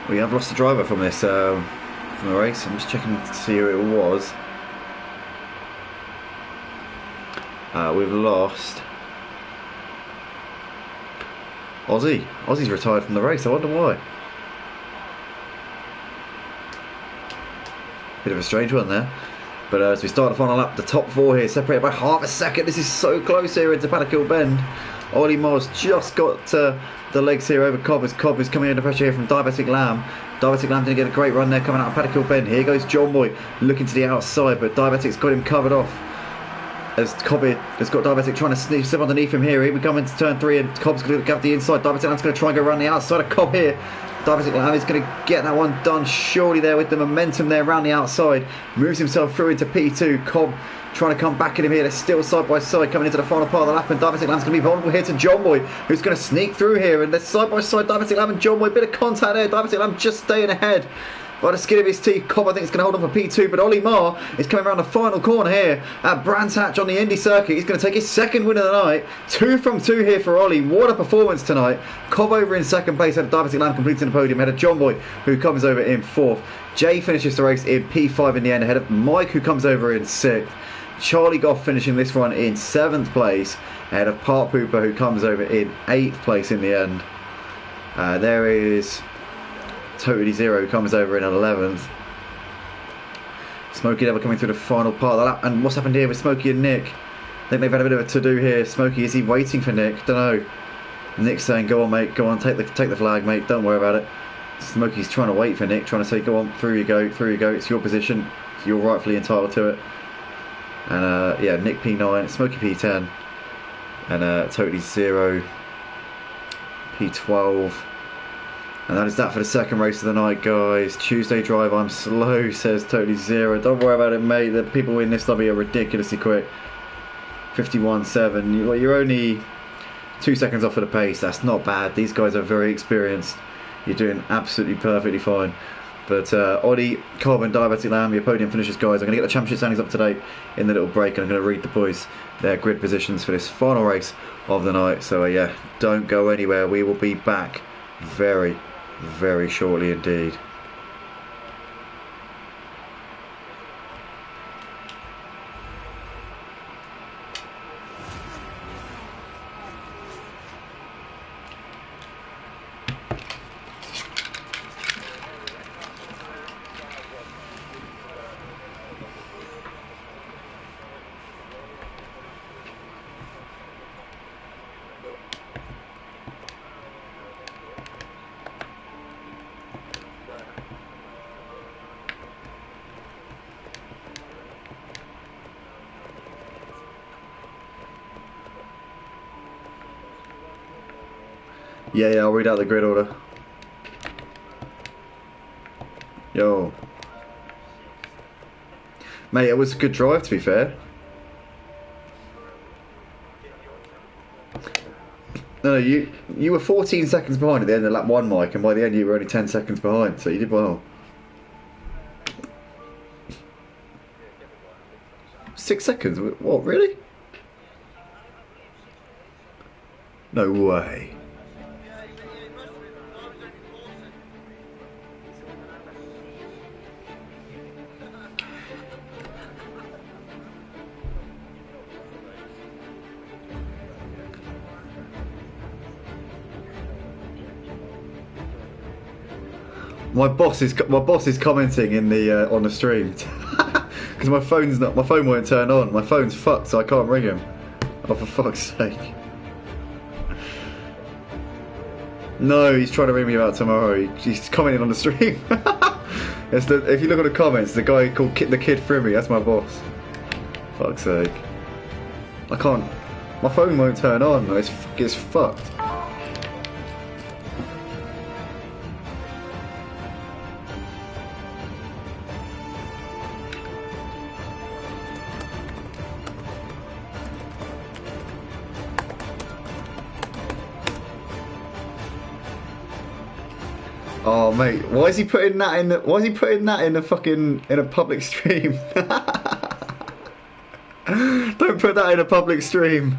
We have lost a driver from this from the race. I'm just checking to see who it was. We've lost Aussie. Aussie's retired from the race. I wonder why. Bit of a strange one there. But as we start the final lap, the top four here separated by half a second. This is so close here into Paddock Hill Bend. Ollie Moore's just got the legs here over Cobb as Cobb is coming under pressure here from Diabetic Lamb. Diabetic Lamb didn't get a great run there coming out of Paddock Hill Bend. Here goes John Boy looking to the outside, but Diabetic's got him covered off. As Cobb has got Diabetic trying to slip underneath him here. Here we come into turn 3 and Cobb's going to go up the inside. Diabetic Lamb's going to try and go around the outside of Cobb here. Diabetic Lamb is going to get that one done surely there with the momentum there around the outside. Moves himself through into P2. Cobb trying to come back at him here. They're still side by side coming into the final part of the lap, and Diabetic Lamb's going to be vulnerable here to John Boy, who's going to sneak through here. And they're side by side, Diabetic Lamb and John Boy. Bit of contact there. Diabetic Lamb just staying ahead by the skin of his teeth. Cobb, I think, is going to hold on for P2, but Ollie Marr is coming around the final corner here at Brands Hatch on the Indy circuit. He's going to take his second win of the night. 2 from 2 here for Ollie. What a performance tonight. Cobb over in second place, had Diabetic Lamb completing the podium, ahead of John Boy, who comes over in 4th. Jay finishes the race in P5 in the end, ahead of Mike, who comes over in 6th. Charlie Goff finishing this one in 7th place, ahead of Park Pooper, who comes over in 8th place in the end. There is Totally Zero, who comes over in 11th. Smokey Devil coming through the final part of the lap. And what's happened here with Smokey and Nick? I think they've had a bit of a to-do here. Smokey, is he waiting for Nick? Don't know. Nick's saying, go on, mate, go on, take the flag, mate, don't worry about it. Smokey's trying to wait for Nick, trying to say, go on, through you go, it's your position, you're rightfully entitled to it. And yeah, Nick P9, Smokey P10, and Totally Zero P12. And that is that for the second race of the night, guys. Tuesday drive, I'm slow, says Totally Zero. Don't worry about it, mate. The people in this lobby are ridiculously quick. 51.7. You're only 2 seconds off of the pace. That's not bad. These guys are very experienced. You're doing absolutely perfectly fine. But Ollie, Cobb and Diabetic Lamb, your podium finishers, guys. I'm going to get the championship standings up to date in the little break, and I'm going to read the boys their grid positions for this final race of the night. So yeah, don't go anywhere. We will be back very, very shortly indeed. Yeah, I'll read out the grid order. Yo. Mate, it was a good drive, to be fair. No, you were 14 seconds behind at the end of lap 1, Mike, and by the end you were only 10 seconds behind, so you did well. 6 seconds? What, really? No way. My boss is commenting in the on the stream because my phone won't turn on. My phone's fucked, so I can't ring him. Oh, for fuck's sake! No, he's trying to ring me about tomorrow. He's commenting on the stream. If you look at the comments, the guy called the Kid Frimmy. That's my boss. Fuck's sake! I can't. My phone won't turn on. It's fucked. Oh mate, why is he putting that in a public stream? Don't put that in a public stream.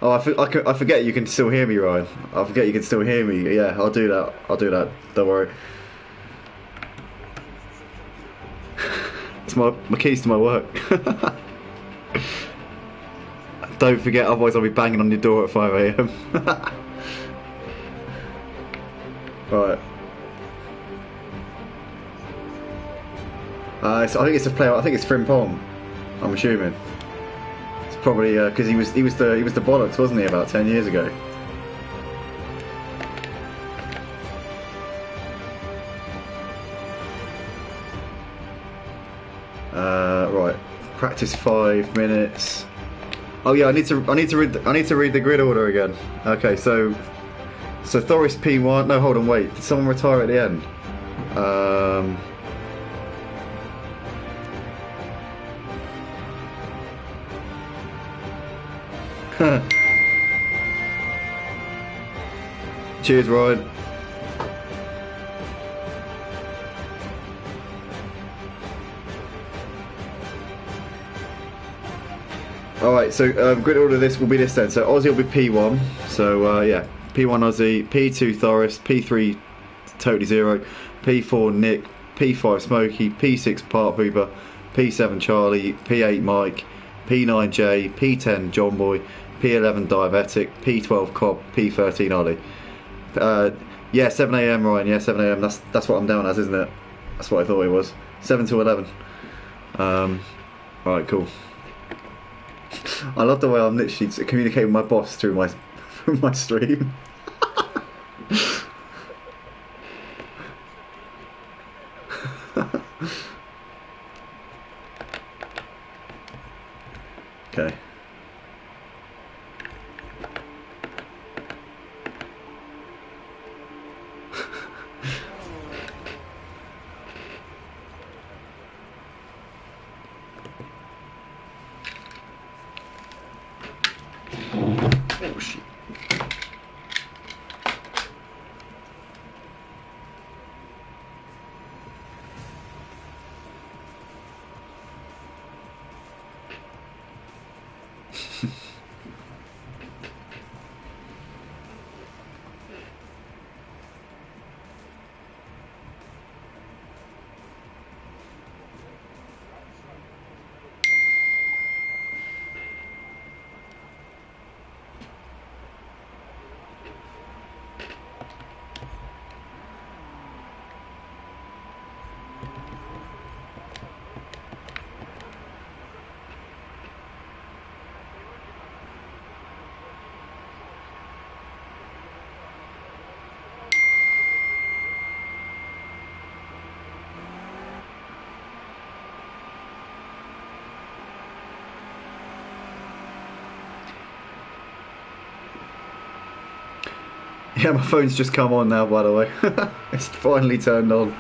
Oh, I forget you can still hear me, Ryan. I forget you can still hear me. Yeah, I'll do that. I'll do that. Don't worry. It's my keys to my work. Don't forget, otherwise I'll be banging on your door at 5 AM. Right. I think it's a player. I think it's Frimpong. I'm assuming. It's probably because he was the bollocks, wasn't he, about 10 years ago? Right. Practice 5 minutes. Oh yeah, I need to read the grid order again. Okay, so Thoris P1. No, hold on, wait. Did someone retire at the end? Cheers, Ryan. Alright, so grid order of this will be this then. So Aussie will be P1. So yeah, P1 Aussie, P2 Thoris, P3 Totally Zero, P4 Nick, P5 Smokey, P6 Park Hooper, P7 Charlie, P8 Mike, P9 Jay, P10 John Boy, P11 Diabetic, P12 Cobb, P13 Ollie. Yeah, 7 AM, Ryan. Yeah, 7 AM. That's what I'm down as, isn't it? That's what I thought it was. 7 to 11. Alright, cool. I love the way I'm literally communicating with my boss through my stream. Okay. Oh shit. Yeah, my phone's just come on now, by the way. It's finally turned on.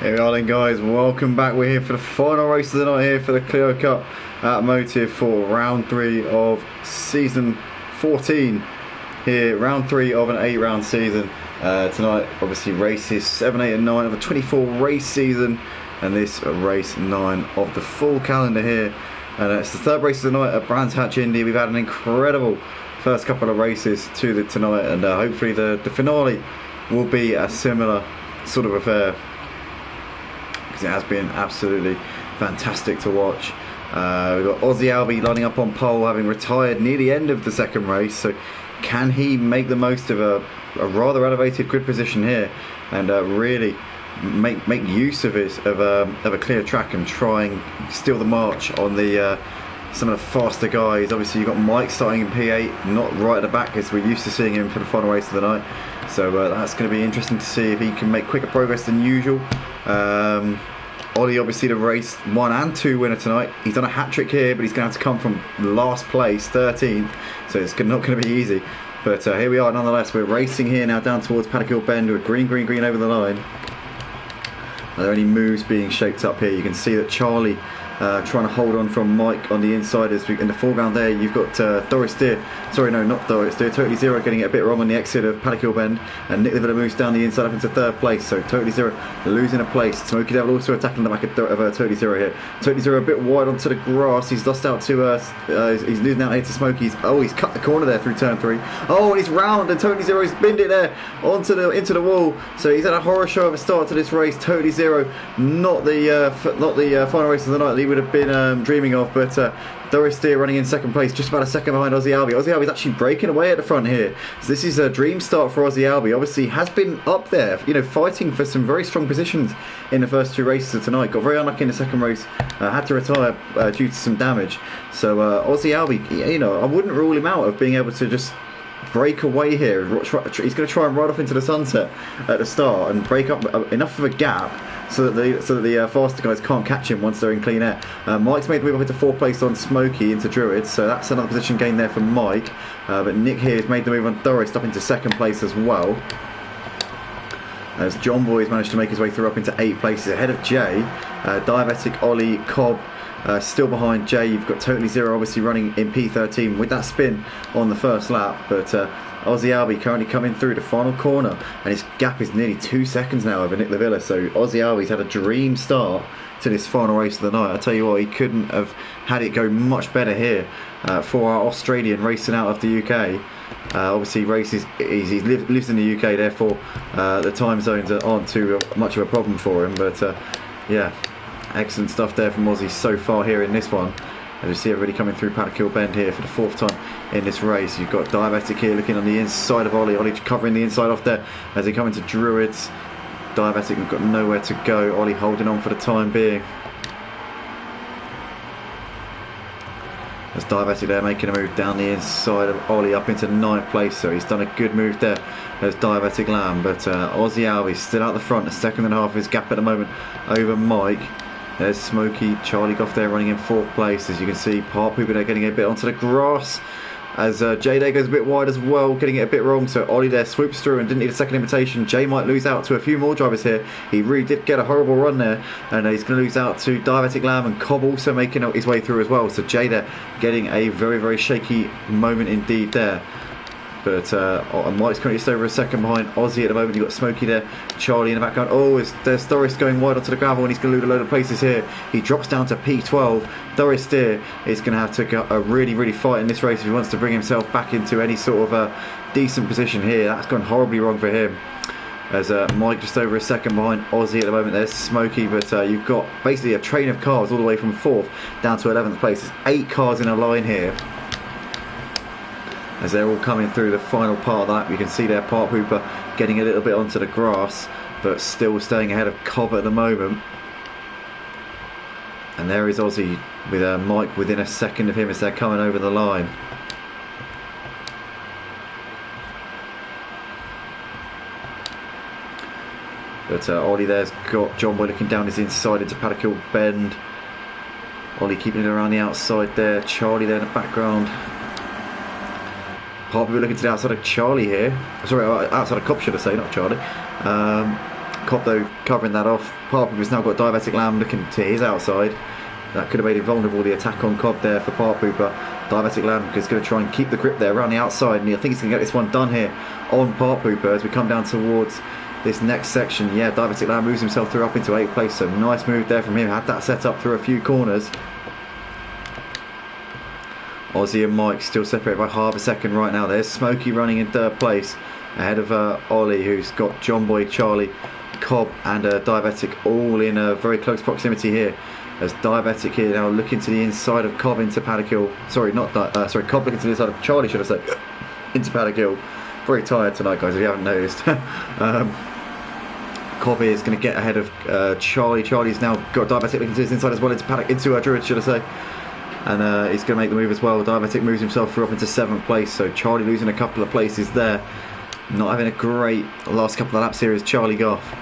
Here we are then, guys, welcome back. We're here for the final race of the night here for the Clio Cup Automotive for round 3 of season 14 here, round 3 of an 8-round season. Tonight obviously races 7, 8 and 9 of a 24 race season, and this race 9 of the full calendar here, and it's the third race of the night at Brands Hatch Indy. We've had an incredible first couple of races to tonight, and hopefully the finale will be a similar sort of affair, because it has been absolutely fantastic to watch. We've got Aussie Albie lining up on pole, having retired near the end of the second race, so can he make the most of a rather elevated grid position here and really make use of a clear track and try and steal the march on the some of the faster guys? Obviously you've got Mike starting in P8, not right at the back as we're used to seeing him for the final race of the night, so that's going to be interesting to see if he can make quicker progress than usual. Ollie, obviously the race 1 and 2 winner tonight. He's done a hat-trick here, but he's going to have to come from last place, 13th, so it's not going to be easy. But here we are nonetheless. We're racing here now down towards Paddock Hill Bend with green over the line. Are there any moves being shaped up here? You can see that Charlie trying to hold on from Mike on the inside. As in the foreground there, you've got Doris Deer. Sorry, no, not Doris Deer. Totally Zero getting it a bit wrong on the exit of Paddock Hill Bend, and Nick Livilla moves down the inside up into third place. So Totally Zero losing a place. Smokey Devil also attacking the back of Totally Zero here. Totally Zero a bit wide onto the grass. He's lost out to he's losing out here to Smokey's. Oh, he's cut the corner there through turn 3. Oh, and he's round, and Totally Zero's binned it there into the wall. So he's had a horror show of a start to this race. Totally Zero, not the final race of the night that he would have been dreaming of, but Doris Deer running in second place, just about a second behind Aussie Albie. Aussie Albie's actually breaking away at the front here, so this is a dream start for Aussie Albie. Obviously has been up there, you know, fighting for some very strong positions in the first 2 races of tonight. Got very unlucky in the second race, had to retire due to some damage. So Aussie Albie, you know, I wouldn't rule him out of being able to just break away here. He's going to try and ride off into the sunset at the start and break up enough of a gap so that the faster guys can't catch him once they're in clean air. Mike's made the move up into 4th place on Smokey into Druid, so that's another position gain there for Mike. But Nick here has made the move on Doris up into 2nd place as well, as John Boy has managed to make his way through up into 8 places ahead of Jay. Diabetic, Ollie, Cobb still behind Jay. You've got Totally Zero obviously running in P13 with that spin on the first lap, but Aussie Albie currently coming through the final corner, and his gap is nearly 2 seconds now over Nick Livilla. So Aussie Albie's had a dream start to this final race of the night. I tell you what, he couldn't have had it go much better here for our Australian racing out of the UK. Obviously he lives in the UK, therefore the time zones aren't too much of a problem for him, but yeah, excellent stuff there from Aussie so far here in this one. As you see everybody coming through Paddock Hill Bend here for the 4th time in this race. You've got Diabetic here looking on the inside of Ollie. Ollie covering the inside off there as they come into Druids. Diabetic have got nowhere to go. Ollie holding on for the time being. As Diabetic there making a move down the inside of Ollie up into 9th place. So he's done a good move there as Diabetic Lamb. But Aussie Albie still out the front, a second and a half of his gap at the moment over Mike. There's Smokey, Charlie Goff there running in 4th place. As you can see, Park Hooper there getting a bit onto the grass, as Jay there goes a bit wide as well, getting it a bit wrong. So Ollie there swoops through and didn't need a second invitation. Jay might lose out to a few more drivers here. He really did get a horrible run there, and he's going to lose out to Diabetic Lamb, and Cobb also making his way through as well. So Jay there getting a very shaky moment indeed there. But Mike's currently just over a second behind Aussie at the moment. You've got Smokey there, Charlie in the background. Oh, there's Doris going wide onto the gravel, and he's going to lose a load of places here. He drops down to P12. Doris Deer is going to have to really fight in this race if he wants to bring himself back into any sort of a decent position here. That's gone horribly wrong for him. As Mike just over a second behind Aussie at the moment. There's Smokey, but you've got basically a train of cars all the way from 4th down to 11th place. There's 8 cars in a line here, as they're all coming through the final part of that. You can see there Park Hooper getting a little bit onto the grass, but still staying ahead of Cobb at the moment. And there is Aussie with Mike within a second of him as they're coming over the line. But Ollie there's got John Boy looking down his inside into Paddock Hill Bend. Ollie keeping it around the outside there. Charlie there in the background. Park Hooper looking to the outside of Charlie here. Sorry, outside of Cobb should I say, not Charlie. Cobb though covering that off. Parpooper's now got Diabetic Lamb looking to his outside. That could have made it vulnerable, the attack on Cobb there for Parpooper. Diabetic Lamb is going to try and keep the grip there around the outside, and I think he's going to get this one done here on Parpooper as we come down towards this next section. Yeah, Diabetic Lamb moves himself through up into 8th place, so nice move there from him. Had that set up through a few corners. Ozzy and Mike still separated by half a second right now. There's Smokey running in 3rd place ahead of Ollie, who's got John Boy, Charlie, Cobb and Diabetic all in very close proximity here. As Diabetic here now looking to the inside of Cobb into Paddock Hill. Sorry, Cobb looking to the inside of Charlie, should I say, into Paddock Hill. Very tired tonight, guys, if you haven't noticed. Cobb is going to get ahead of Charlie. Charlie's now got Diabetic looking to his inside as well into Paddock, into Druid, should I say. And he's going to make the move as well. Diabetic moves himself through up into 7th place, so Charlie losing a couple of places there. Not having a great last couple of laps here is Charlie Goff.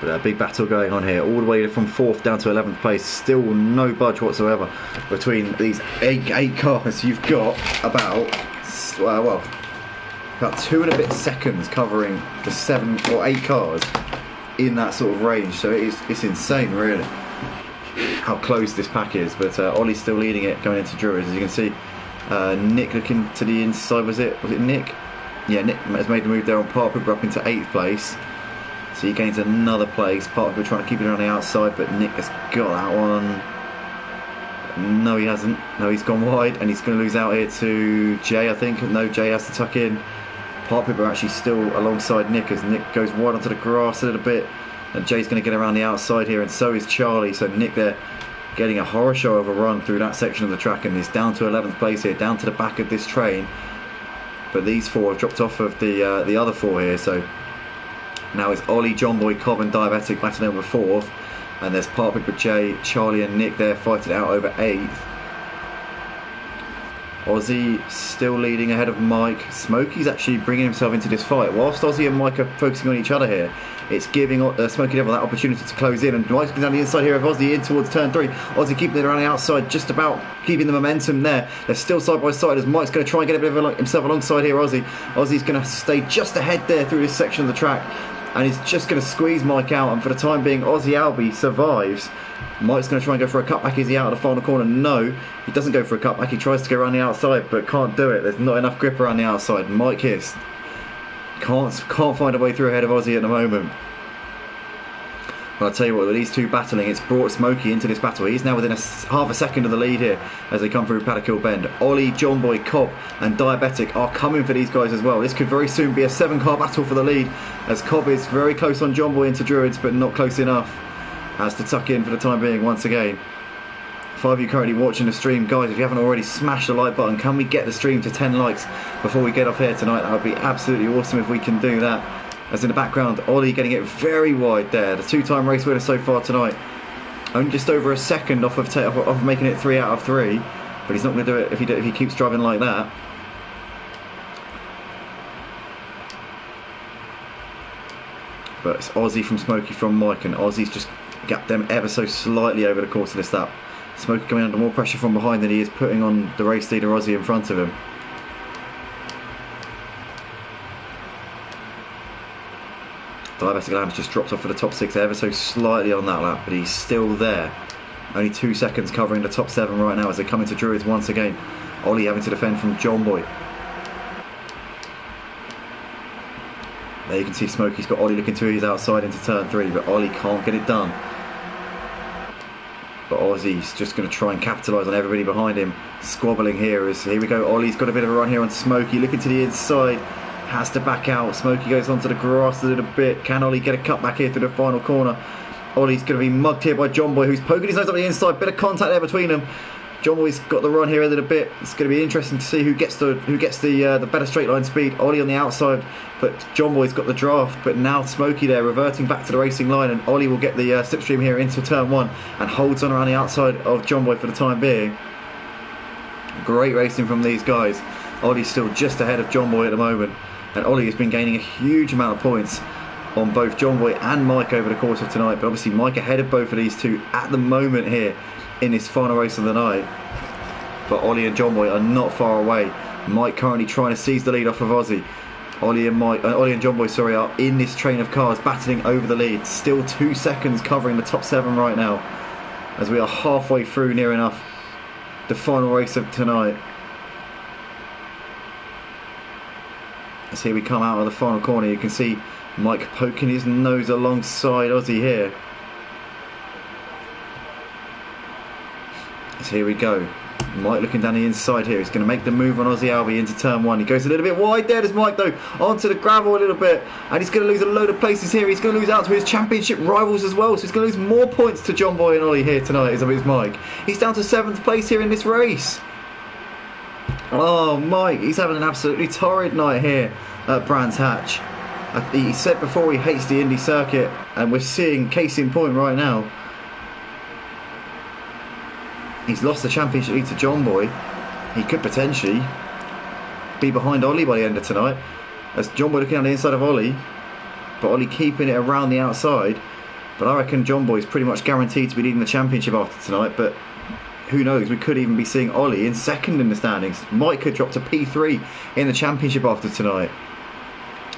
But a big battle going on here, all the way from 4th down to 11th place. Still no budge whatsoever between these eight cars. You've got about 2 and a bit seconds covering the 7 or 8 cars in that sort of range. So it's insane, really, how close this pack is. But Ollie's still leading it going into Druids, as you can see. Nick looking to the inside. Was it Nick? Yeah, Nick has made the move there on Parpooper up into 8th place. So he gains another place. Parpooper trying to keep it on the outside, but Nick has got that one. No, he hasn't. No, he's gone wide, and he's going to lose out here to Jay, I think. No, Jay has to tuck in. Parpooper actually still alongside Nick, as Nick goes wide onto the grass a little bit, and Jay's going to get around the outside here, and so is Charlie. So Nick there getting a horror show of a run through that section of the track, and he's down to 11th place here, down to the back of this train. But these 4 have dropped off of the other 4 here, so now it's Ollie, John Boy, Cobb and Diabetic battling over 4th. And there's Parpooper, Jay, Charlie and Nick there fighting out over 8th. Ozzy still leading ahead of Mike. Smokey's actually bringing himself into this fight. Whilst Ozzy and Mike are focusing on each other here, it's giving Smokey Devil that opportunity to close in. And Mike's down the inside here of Ozzy in towards turn 3. Ozzy keeping it around the outside, just about keeping the momentum there. They're still side by side as Mike's going to try and get a bit of himself alongside here. Ozzy's going to stay just ahead there through this section of the track. And he's just going to squeeze Mike out, and for the time being Ozzy Albie survives. Mike's going to try and go for a cutback. Is he out of the final corner? No, he doesn't go for a cutback. He tries to go around the outside but can't do it. There's not enough grip around the outside. Mike Hiss can't find a way through ahead of Ozzy at the moment. But I'll tell you what, with these 2 battling, it's brought Smokey into this battle. He's now within half a second of the lead here as they come through Paddock Hill Bend. Ollie, John Boy, Cobb and Diabetic are coming for these guys as well. This could very soon be a 7-car battle for the lead, as Cobb is very close on John Boy into Druids, but not close enough. Has to tuck in for the time being once again. 5 of you currently watching the stream, guys, if you haven't already, smash the like button. Can we get the stream to 10 likes before we get off here tonight? That would be absolutely awesome if we can do that. As in the background, Ollie getting it very wide there. The 2-time race winner so far tonight. Only just over a second off of making it 3 out of 3. But he's not going to do it if he keeps driving like that. But it's Ozzy from Smokey from Mike, and Ozzy's just gapped them ever so slightly over the course of this lap. Smokey coming under more pressure from behind than he is putting on the race leader Ozzy in front of him. Diabetic Lamb's just dropped off for the top 6 ever so slightly on that lap, but he's still there. Only 2 seconds covering the top 7 right now as they come into Druids once again. Ollie having to defend from John Boy. There you can see Smokey's got Ollie looking to his outside into turn 3, but Ollie can't get it done. But Ozzy's just going to try and capitalise on everybody behind him. Squabbling here we go. Ollie's got a bit of a run here on Smokey, looking to the inside. Has to back out. Smokey goes onto the grass a little bit. Can Ollie get a cut back here through the final corner? Ollie's going to be mugged here by John Boy, who's poking his nose up the inside. Bit of contact there between them. John Boy's got the run here a little bit. It's going to be interesting to see who gets the better straight line speed. Ollie on the outside, but John Boy's got the draft. But now Smokey there reverting back to the racing line, and Ollie will get the slipstream here into turn 1 and holds on around the outside of John Boy for the time being. Great racing from these guys. Ollie's still just ahead of John Boy at the moment. And Ollie has been gaining a huge amount of points on both John Boy and Mike over the course of tonight, but obviously Mike ahead of both of these two at the moment here in this final race of the night. But Ollie and John Boy are not far away. Mike currently trying to seize the lead off of Ozzy. Ollie and John Boy, sorry, are in this train of cars battling over the lead. Still 2 seconds covering the top 7 right now, as we are halfway through, near enough, the final race of tonight. As here we come out of the final corner, you can see Mike poking his nose alongside Ozzy here. As here we go. Mike looking down the inside here. He's going to make the move on Ozzy Albi into turn 1. He goes a little bit wide there, does Mike, though, onto the gravel a little bit. And he's going to lose a load of places here. He's going to lose out to his championship rivals as well. So he's going to lose more points to John Boy and Ollie here tonight, as it's Mike. He's down to 7th place here in this race. Oh, Mike, he's having an absolutely torrid night here at Brands Hatch. He said before he hates the Indy circuit, and we're seeing case in point right now. He's lost the championship lead to John Boy. He could potentially be behind Ollie by the end of tonight, as John Boy looking on the inside of Ollie, but Ollie keeping it around the outside. But I reckon John Boy is pretty much guaranteed to be leading the championship after tonight, but who knows, we could even be seeing Ollie in 2nd in the standings. Mike could drop to P3 in the championship after tonight.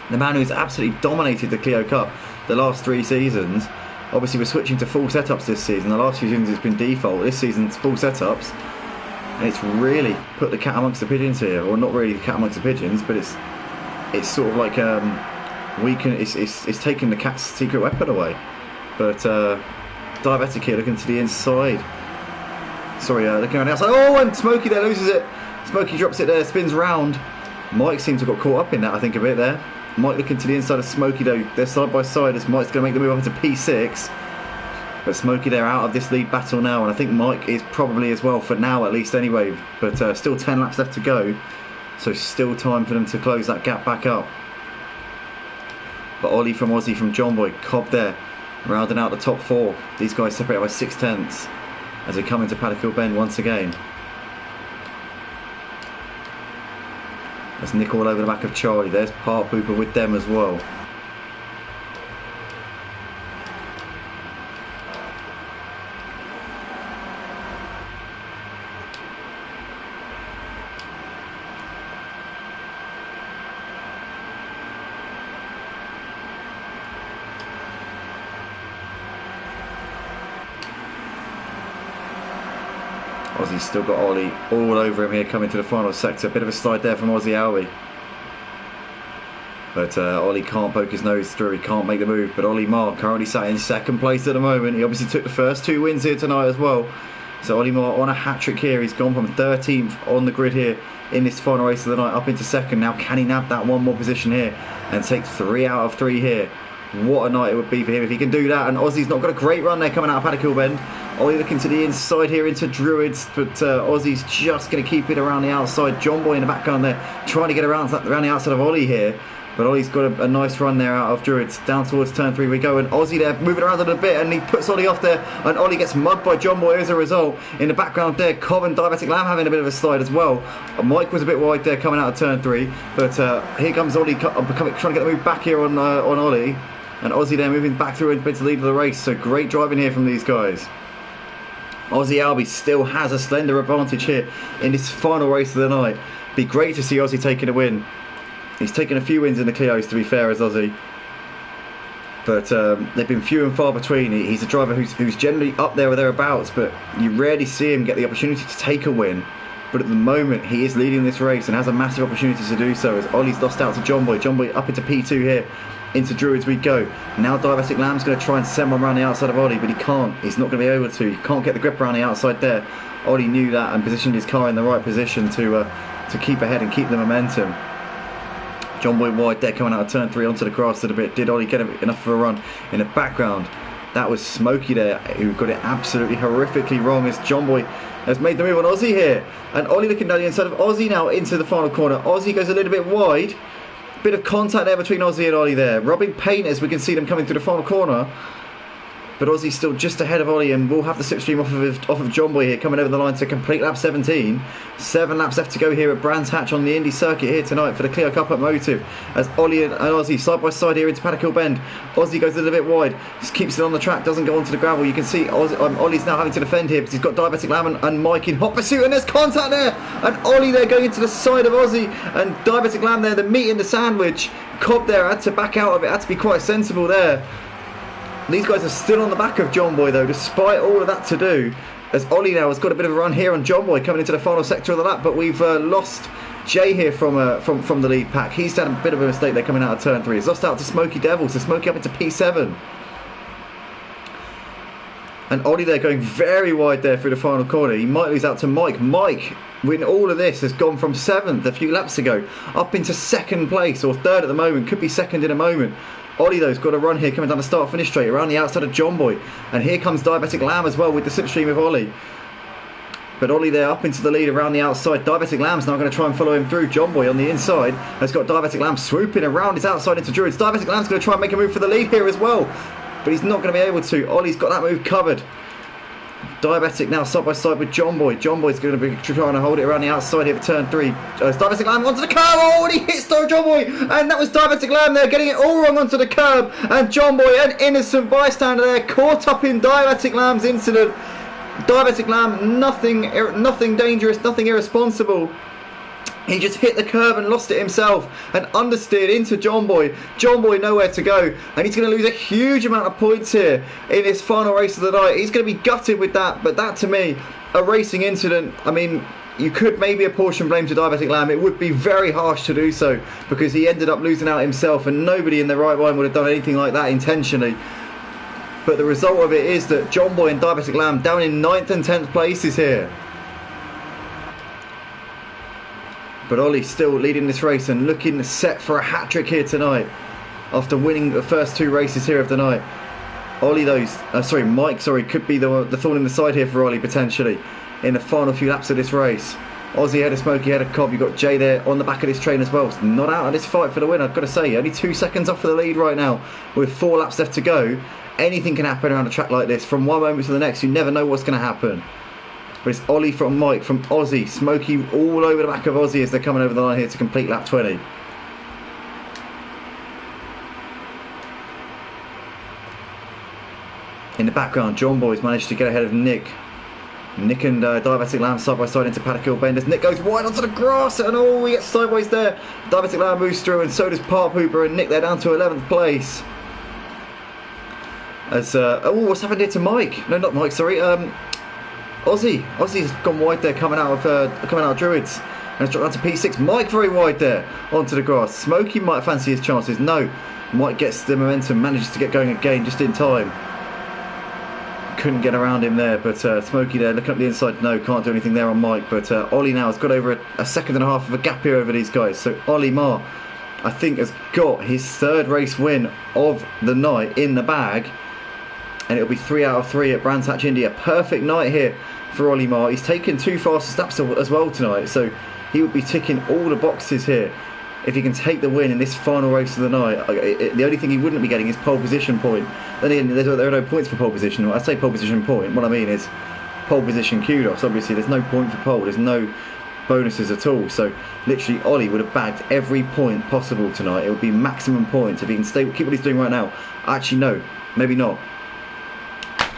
The man who's absolutely dominated the Clio Cup the last 3 seasons. Obviously we're switching to full setups this season. The last few seasons it's been default. This season it's full setups, and it's really put the cat amongst the pigeons here. Or not really the cat amongst the pigeons, but it's sort of like it's taking the cat's secret weapon away. But Diabetic here looking to the inside. Sorry, looking around the outside. Oh, and Smokey there loses it. Smokey drops it there, spins round. Mike seems to have got caught up in that, I think, a bit there. Mike looking to the inside of Smokey though. They're side by side as Mike's going to make the move up into P6. But Smokey they're out of this lead battle now, and I think Mike is probably as well, for now at least anyway. But still 10 laps left to go, so still time for them to close that gap back up. But Ollie from Ozzy from John Boy, Cobb there, rounding out the top 4. These guys separated by 6 tenths as we come into Paddock Bend once again. There's Nick all over the back of Charlie. There's Park Pooper with them as well. Ozzy's still got Ollie all over him here coming to the final sector. Bit of a slide there from Ozzy Albi. But Ollie can't poke his nose through. He can't make the move. But Ollie Marr currently sat in 2nd place at the moment. He obviously took the first 2 wins here tonight as well. So Ollie Marr on a hat-trick here. He's gone from 13th on the grid here in this final race of the night up into 2nd. Now can he nab that 1 more position here and take 3 out of 3 here? What a night it would be for him if he can do that. And Ozzy's not got a great run there coming out of Paddock Bend. Ollie looking to the inside here into Druids, but Ozzy's just going to keep it around the outside. John Boy in the background there trying to get around the outside of Ollie here. But Ollie's got a nice run there out of Druids. Down towards turn 3 we go, and Ozzy there moving around a little bit, and he puts Ollie off there, and Ollie gets mugged by John Boy as a result. In the background there, Cobb and Diabetic Lamb having a bit of a slide as well. Mike was a bit wide there coming out of turn 3, but here comes Ollie trying to get the move back here on Ollie. And Ozzy there moving back through into the lead of the race. So great driving here from these guys. Ozzy Albi still has a slender advantage here in this final race of the night. Be great to see Ozzy taking a win. He's taken a few wins in the Clios, to be fair, as Ozzy. But they've been few and far between. He's a driver who's generally up there or thereabouts, but you rarely see him get the opportunity to take a win. But at the moment, he is leading this race and has a massive opportunity to do so, as Ollie's lost out to John Boy. John Boy up into P2 here. Into Druids we go. Now Diabetic Lamb's going to try and send one around the outside of Ollie, but he can't. He's not going to be able to. He can't get the grip around the outside there. Ollie knew that and positioned his car in the right position to keep ahead and keep the momentum. John Boy wide there coming out of turn 3 onto the grass a little bit. Did Ollie get enough of a run? In the background, that was Smokey there, who got it absolutely horrifically wrong, as John Boy has made the move on Ozzy here. And Ollie looking down the inside of Ozzy now into the final corner. Ozzy goes a little bit wide. Bit of contact there between Ozzy and Ollie there. Rubbing paint as we can see them coming through the final corner. But Ozzy's still just ahead of Ollie, and we'll have the slipstream off of John Boy here, coming over the line to complete lap 17. 7 laps left to go here at Brands Hatch on the Indy circuit here tonight for the Clio Cup at Motive. As Ollie and Ozzy side by side here into Paddock Hill Bend. Ozzy goes a little bit wide, just keeps it on the track, doesn't go onto the gravel. You can see Ollie's now having to defend here because he's got Diabetic Lamb and Mike in hot pursuit, and there's contact there. And Ollie there going into the side of Ozzy, and Diabetic Lamb there, the meat in the sandwich. Cobb there had to back out of it, had to be quite sensible there. These guys are still on the back of John Boy though, despite all of that to do, as Ollie now has got a bit of a run here on John Boy coming into the final sector of the lap. But we've lost Jay here from the lead pack. He's done a bit of a mistake there coming out of turn 3. He's lost out to Smoky Devil, so Smoky up into P7. And Ollie there going very wide there through the final corner. He might lose out to Mike. Mike, when all of this has gone from 7th a few laps ago up into 2nd place, or 3rd at the moment, could be 2nd in a moment. Ollie though has got a run here coming down the start finish straight around the outside of John Boy, and here comes Diabetic Lamb as well with the slipstream of Ollie. But Ollie there up into the lead around the outside. Diabetic Lamb's now going to try and follow him through. John Boy on the inside has got Diabetic Lamb swooping around his outside into Druids. Diabetic Lamb's going to try and make a move for the lead here as well, but he's not going to be able to. Ollie's got that move covered. Diabetic now side by side with John Boy. John Boy's going to be trying to hold it around the outside here for turn 3. Diabetic Lamb onto the curb. Oh, and he hits John Boy, and that was Diabetic Lamb there getting it all wrong onto the curb. And John Boy, an innocent bystander there, caught up in Diabetic Lamb's incident. Diabetic Lamb, nothing dangerous, nothing irresponsible. He just hit the curb and lost it himself and understeered into John Boy. John Boy nowhere to go, and he's going to lose a huge amount of points here in this final race of the night. He's going to be gutted with that, but that to me, a racing incident. I mean, you could maybe apportion blame to Diabetic Lamb. It would be very harsh to do so because he ended up losing out himself, and nobody in their right mind would have done anything like that intentionally. But the result of it is that John Boy and Diabetic Lamb down in 9th and 10th places here. But Ollie still leading this race and looking set for a hat-trick here tonight after winning the first 2 races here of the night. Ollie Mike could be the thorn in the side here for Ollie potentially in the final few laps of this race. Ozzy ahead of Smokey, ahead of Cobb. You've got Jay there on the back of this train as well. It's not out of this fight for the win, I've got to say. Only 2 seconds off for the lead right now with 4 laps left to go. Anything can happen around a track like this. From one moment to the next, you never know what's going to happen. But it's Ollie from Mike, from Ozzy, Smokey all over the back of Ozzy as they're coming over the line here to complete lap 20. In the background, John Boy's managed to get ahead of Nick. Nick and Diabetic Lamb side by side into Paddock Hill Bend as Nick goes wide onto the grass, and oh, he gets sideways there. Diabetic Lamb moves through, and so does Parp Hooper, and Nick they're down to 11th place. As what's happened here to Mike? No, not Mike, sorry. Ozzy's gone wide there coming out of Druids, and it's dropped down to P6. Mike very wide there onto the grass. Smokey might fancy his chances. No, Mike gets the momentum, manages to get going again just in time. Couldn't get around him there, but Smokey there looking up the inside. No, can't do anything there on Mike. But Ollie now has got over a second and a half of a gap here over these guys. So Ollie Marr, I think, has got his 3rd race win of the night in the bag. And it'll be 3 out of 3 at Brands Hatch Indy. A perfect night here for Ollie Marr. He's taken 2 fastest laps as well tonight, so he would be ticking all the boxes here if he can take the win in this final race of the night. The only thing he wouldn't be getting is pole position point. Then again, there are no points for pole position. I say pole position point, what I mean is pole position kudos. Obviously there's no point for pole, there's no bonuses at all, so literally Ollie would have bagged every point possible tonight. It would be maximum points if he can keep what he's doing right now. Actually no, maybe not.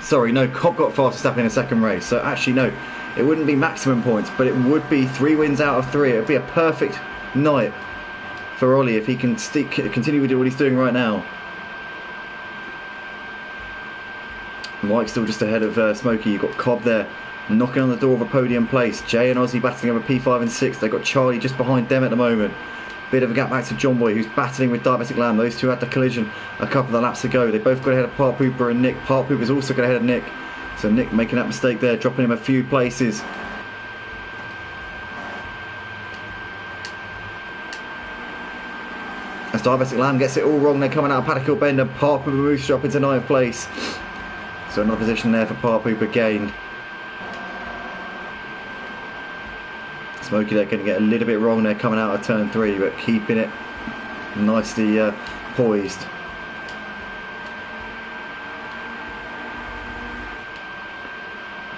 Sorry, no, Cobb got fastest lap in a 2nd race, so actually no, it wouldn't be maximum points, but it would be 3 wins out of 3. It would be a perfect night for Ollie if he can continue with what he's doing right now. Mike's still just ahead of Smokey. You've got Cobb there knocking on the door of a podium place. Jay and Ozzy battling over P5 and 6. They've got Charlie just behind them at the moment. Bit of a gap back to John Boy, who's battling with Diabetic Lamb. Those two had the collision a couple of laps ago. They both got ahead of Parp Hooper and Nick. Parp Hooper's also got ahead of Nick. So Nick making that mistake there, dropping him a few places. As Diabetic Lamb gets it all wrong, they're coming out of Paddock Hill Bend, and Parp Hooper moves up into 9th place. So another position there for Parp Hooper gained. Smokey there going to get a little bit wrong there coming out of turn 3, but keeping it nicely poised.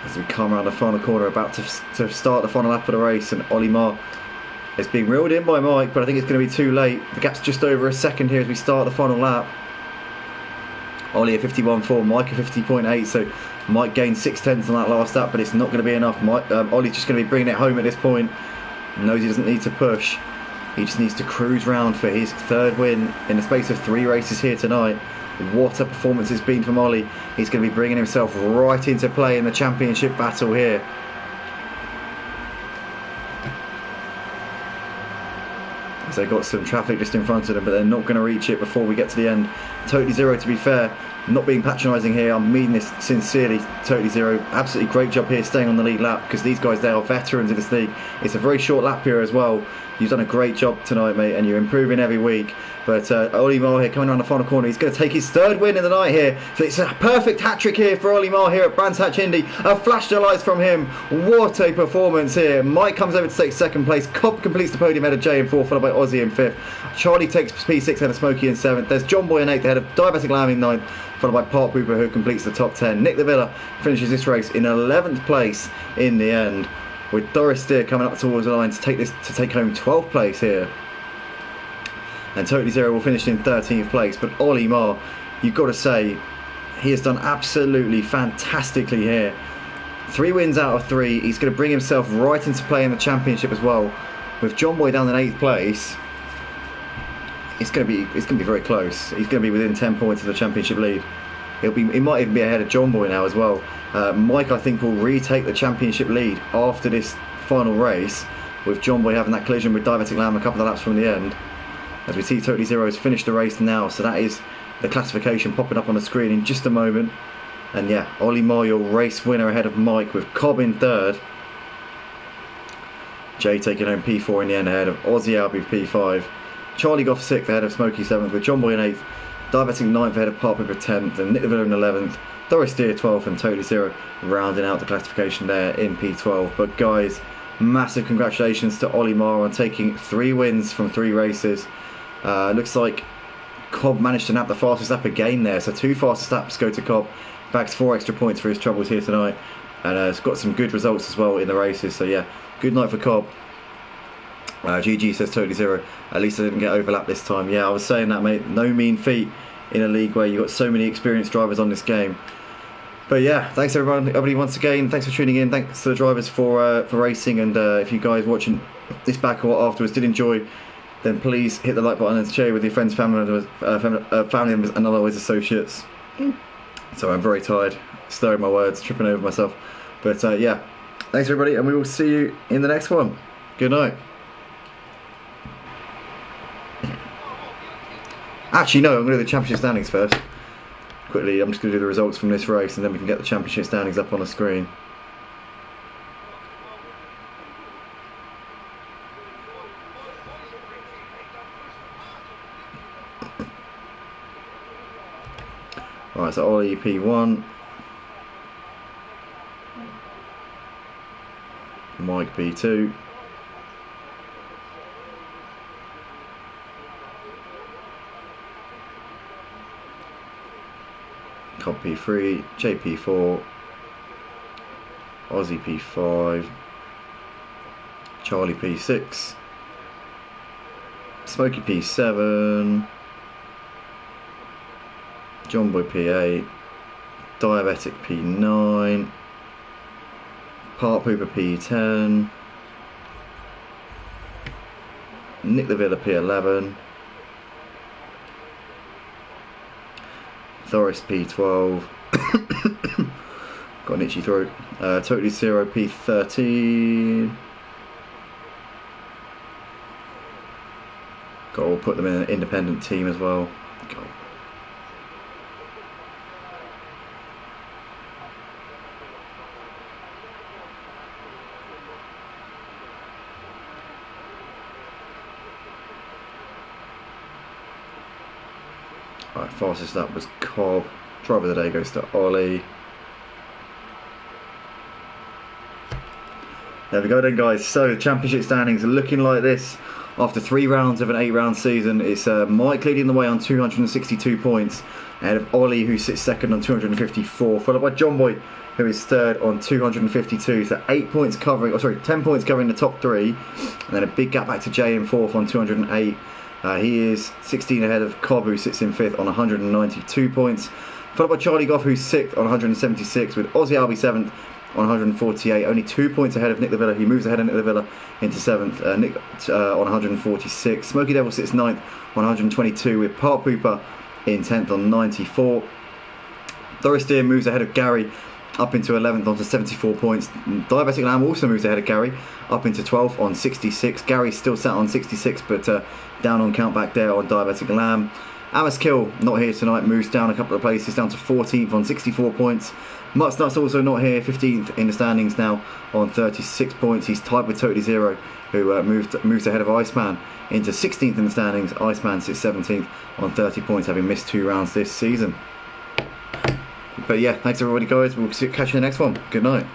As we come around the final corner, about to start the final lap of the race, and Ollie Marr is being reeled in by Mike, but I think it's going to be too late. The gap's just over a second here as we start the final lap. Ollie at 51.4, Mike at 50.8, so Mike gained 0.6 on that last lap, but it's not going to be enough. Ollie's just going to be bringing it home at this point. Knows he doesn't need to push. He just needs to cruise round for his third win in the space of 3 races here tonight. What a performance it's been from Ollie. He's going to be bringing himself right into play in the championship battle here. So they've got some traffic just in front of them, but they're not going to reach it before we get to the end. Totally Zero, to be fair, not being patronising here, I'm meaning this sincerely. Totally Zero, absolutely great job here staying on the lead lap, because these guys, they are veterans in this league. It's a very short lap here as well. You've done a great job tonight, mate, and you're improving every week. But Ollie Marr here coming around the final corner. He's going to take his 3rd win in the night here. So it's a perfect hat-trick here for Ollie Marr here at Brands Hatch Indy. A flash of lights from him. What a performance here. Mike comes over to take 2nd place. Cobb completes the podium ahead of Jay in 4th, followed by Ozzy in 5th. Charlie takes P6 ahead of Smokey in 7th. There's John Boy in 8th ahead of Diabetic Lamb in 9th, followed by Park Booper, who completes the top 10. Nick the Villa finishes this race in 11th place in the end, with Doris Steer coming up towards the line to take home 12th place here. And Totally Zero will finish in 13th place. But Ollie Marr, you've got to say, he has done absolutely fantastically here. 3 wins out of 3. He's going to bring himself right into play in the championship as well. With John Boy down in 8th place, it's going to be very close. He's going to be within 10 points of the championship lead. He might even be ahead of John Boy now as well. Mike, I think, will retake the championship lead after this final race, with John Boy having that collision with Diabetic Lamb a couple of laps from the end. As we see Totally Zero has finished the race now, so that is the classification popping up on the screen in just a moment. And yeah, Ollie Marr, your race winner ahead of Mike, with Cobb in 3rd. Jay taking home P4 in the end ahead of Ozzy Albi P5. Charlie Goff 6th ahead of Smokey 7th, with John Boy in 8th. Diabetic 9th ahead of Park Pipper 10th, and Nick the Villa in 11th. Doris Steer 12th, and Totally Zero rounding out the classification there in P12. But guys, massive congratulations to Ollie Marr on taking 3 wins from 3 races. Looks like Cobb managed to nab the fastest lap again there, so 2 fastest laps go to Cobb. Bags 4 extra points for his troubles here tonight, and has got some good results as well in the races. So yeah, good night for Cobb. GG says Totally Zero. At least I didn't get overlapped this time. Yeah, I was saying that, mate. No mean feat in a league where you've got so many experienced drivers on this game. But yeah, thanks everybody once again. Thanks for tuning in. Thanks to the drivers for racing. And if you guys watching this back or afterwards did enjoy, then please hit the like button and share with your friends, family members, and otherwise associates. So I'm very tired, slurring my words, tripping over myself. But yeah, thanks everybody, and we will see you in the next one. Good night. Actually, no, I'm going to do the championship standings first. Quickly, I'm just going to do the results from this race, and then we can get the championship standings up on the screen. Right, so Ollie P1, Mike P2, Cobb P3, JP4, Aussie P5, Charlie P6, Smokey P7, John Boy P8, Diabetic P9, Park Pooper P10, Nick the Villa P11, Thoris P12, got an itchy throat, Totally Zero P13, we'll put them in an independent team as well. God. Right, fastest lap was Cobb. Driver of the day goes to Ollie. There we go then, guys. So the championship standings are looking like this. After 3 rounds of an 8-round season, it's Mike leading the way on 262 points, ahead of Ollie, who sits second on 254, followed by John Boy, who is third on 252. So 10 points covering the top 3, and then a big gap back to Jay in fourth on 208. He is 16 ahead of Cobb, who sits in fifth on 192 points, followed by Charlie Goff, who's sixth on 176, with Aussie Albie seventh on 148, only 2 points ahead of Nick Lavilla. He moves ahead of Nick Lavilla into seventh. Nick on 146. Smoky Devil sits ninth on 122, with Park Pooper in 10th on 94. Doris Deer moves ahead of Gary up into 11th onto 74 points. Diabetic Lamb also moves ahead of Gary up into 12th on 66. Gary's still sat on 66, but down on count back there on Diabetic Lamb. Amos Kill, not here tonight, moves down a couple of places, down to 14th on 64 points. Mutts Nuts also not here, 15th in the standings now on 36 points. He's tied with Totally Zero, who moves ahead of Iceman into 16th in the standings. Iceman sits 17th on 30 points, having missed 2 rounds this season. But yeah, thanks everybody guys, we'll catch you in the next one. Good night.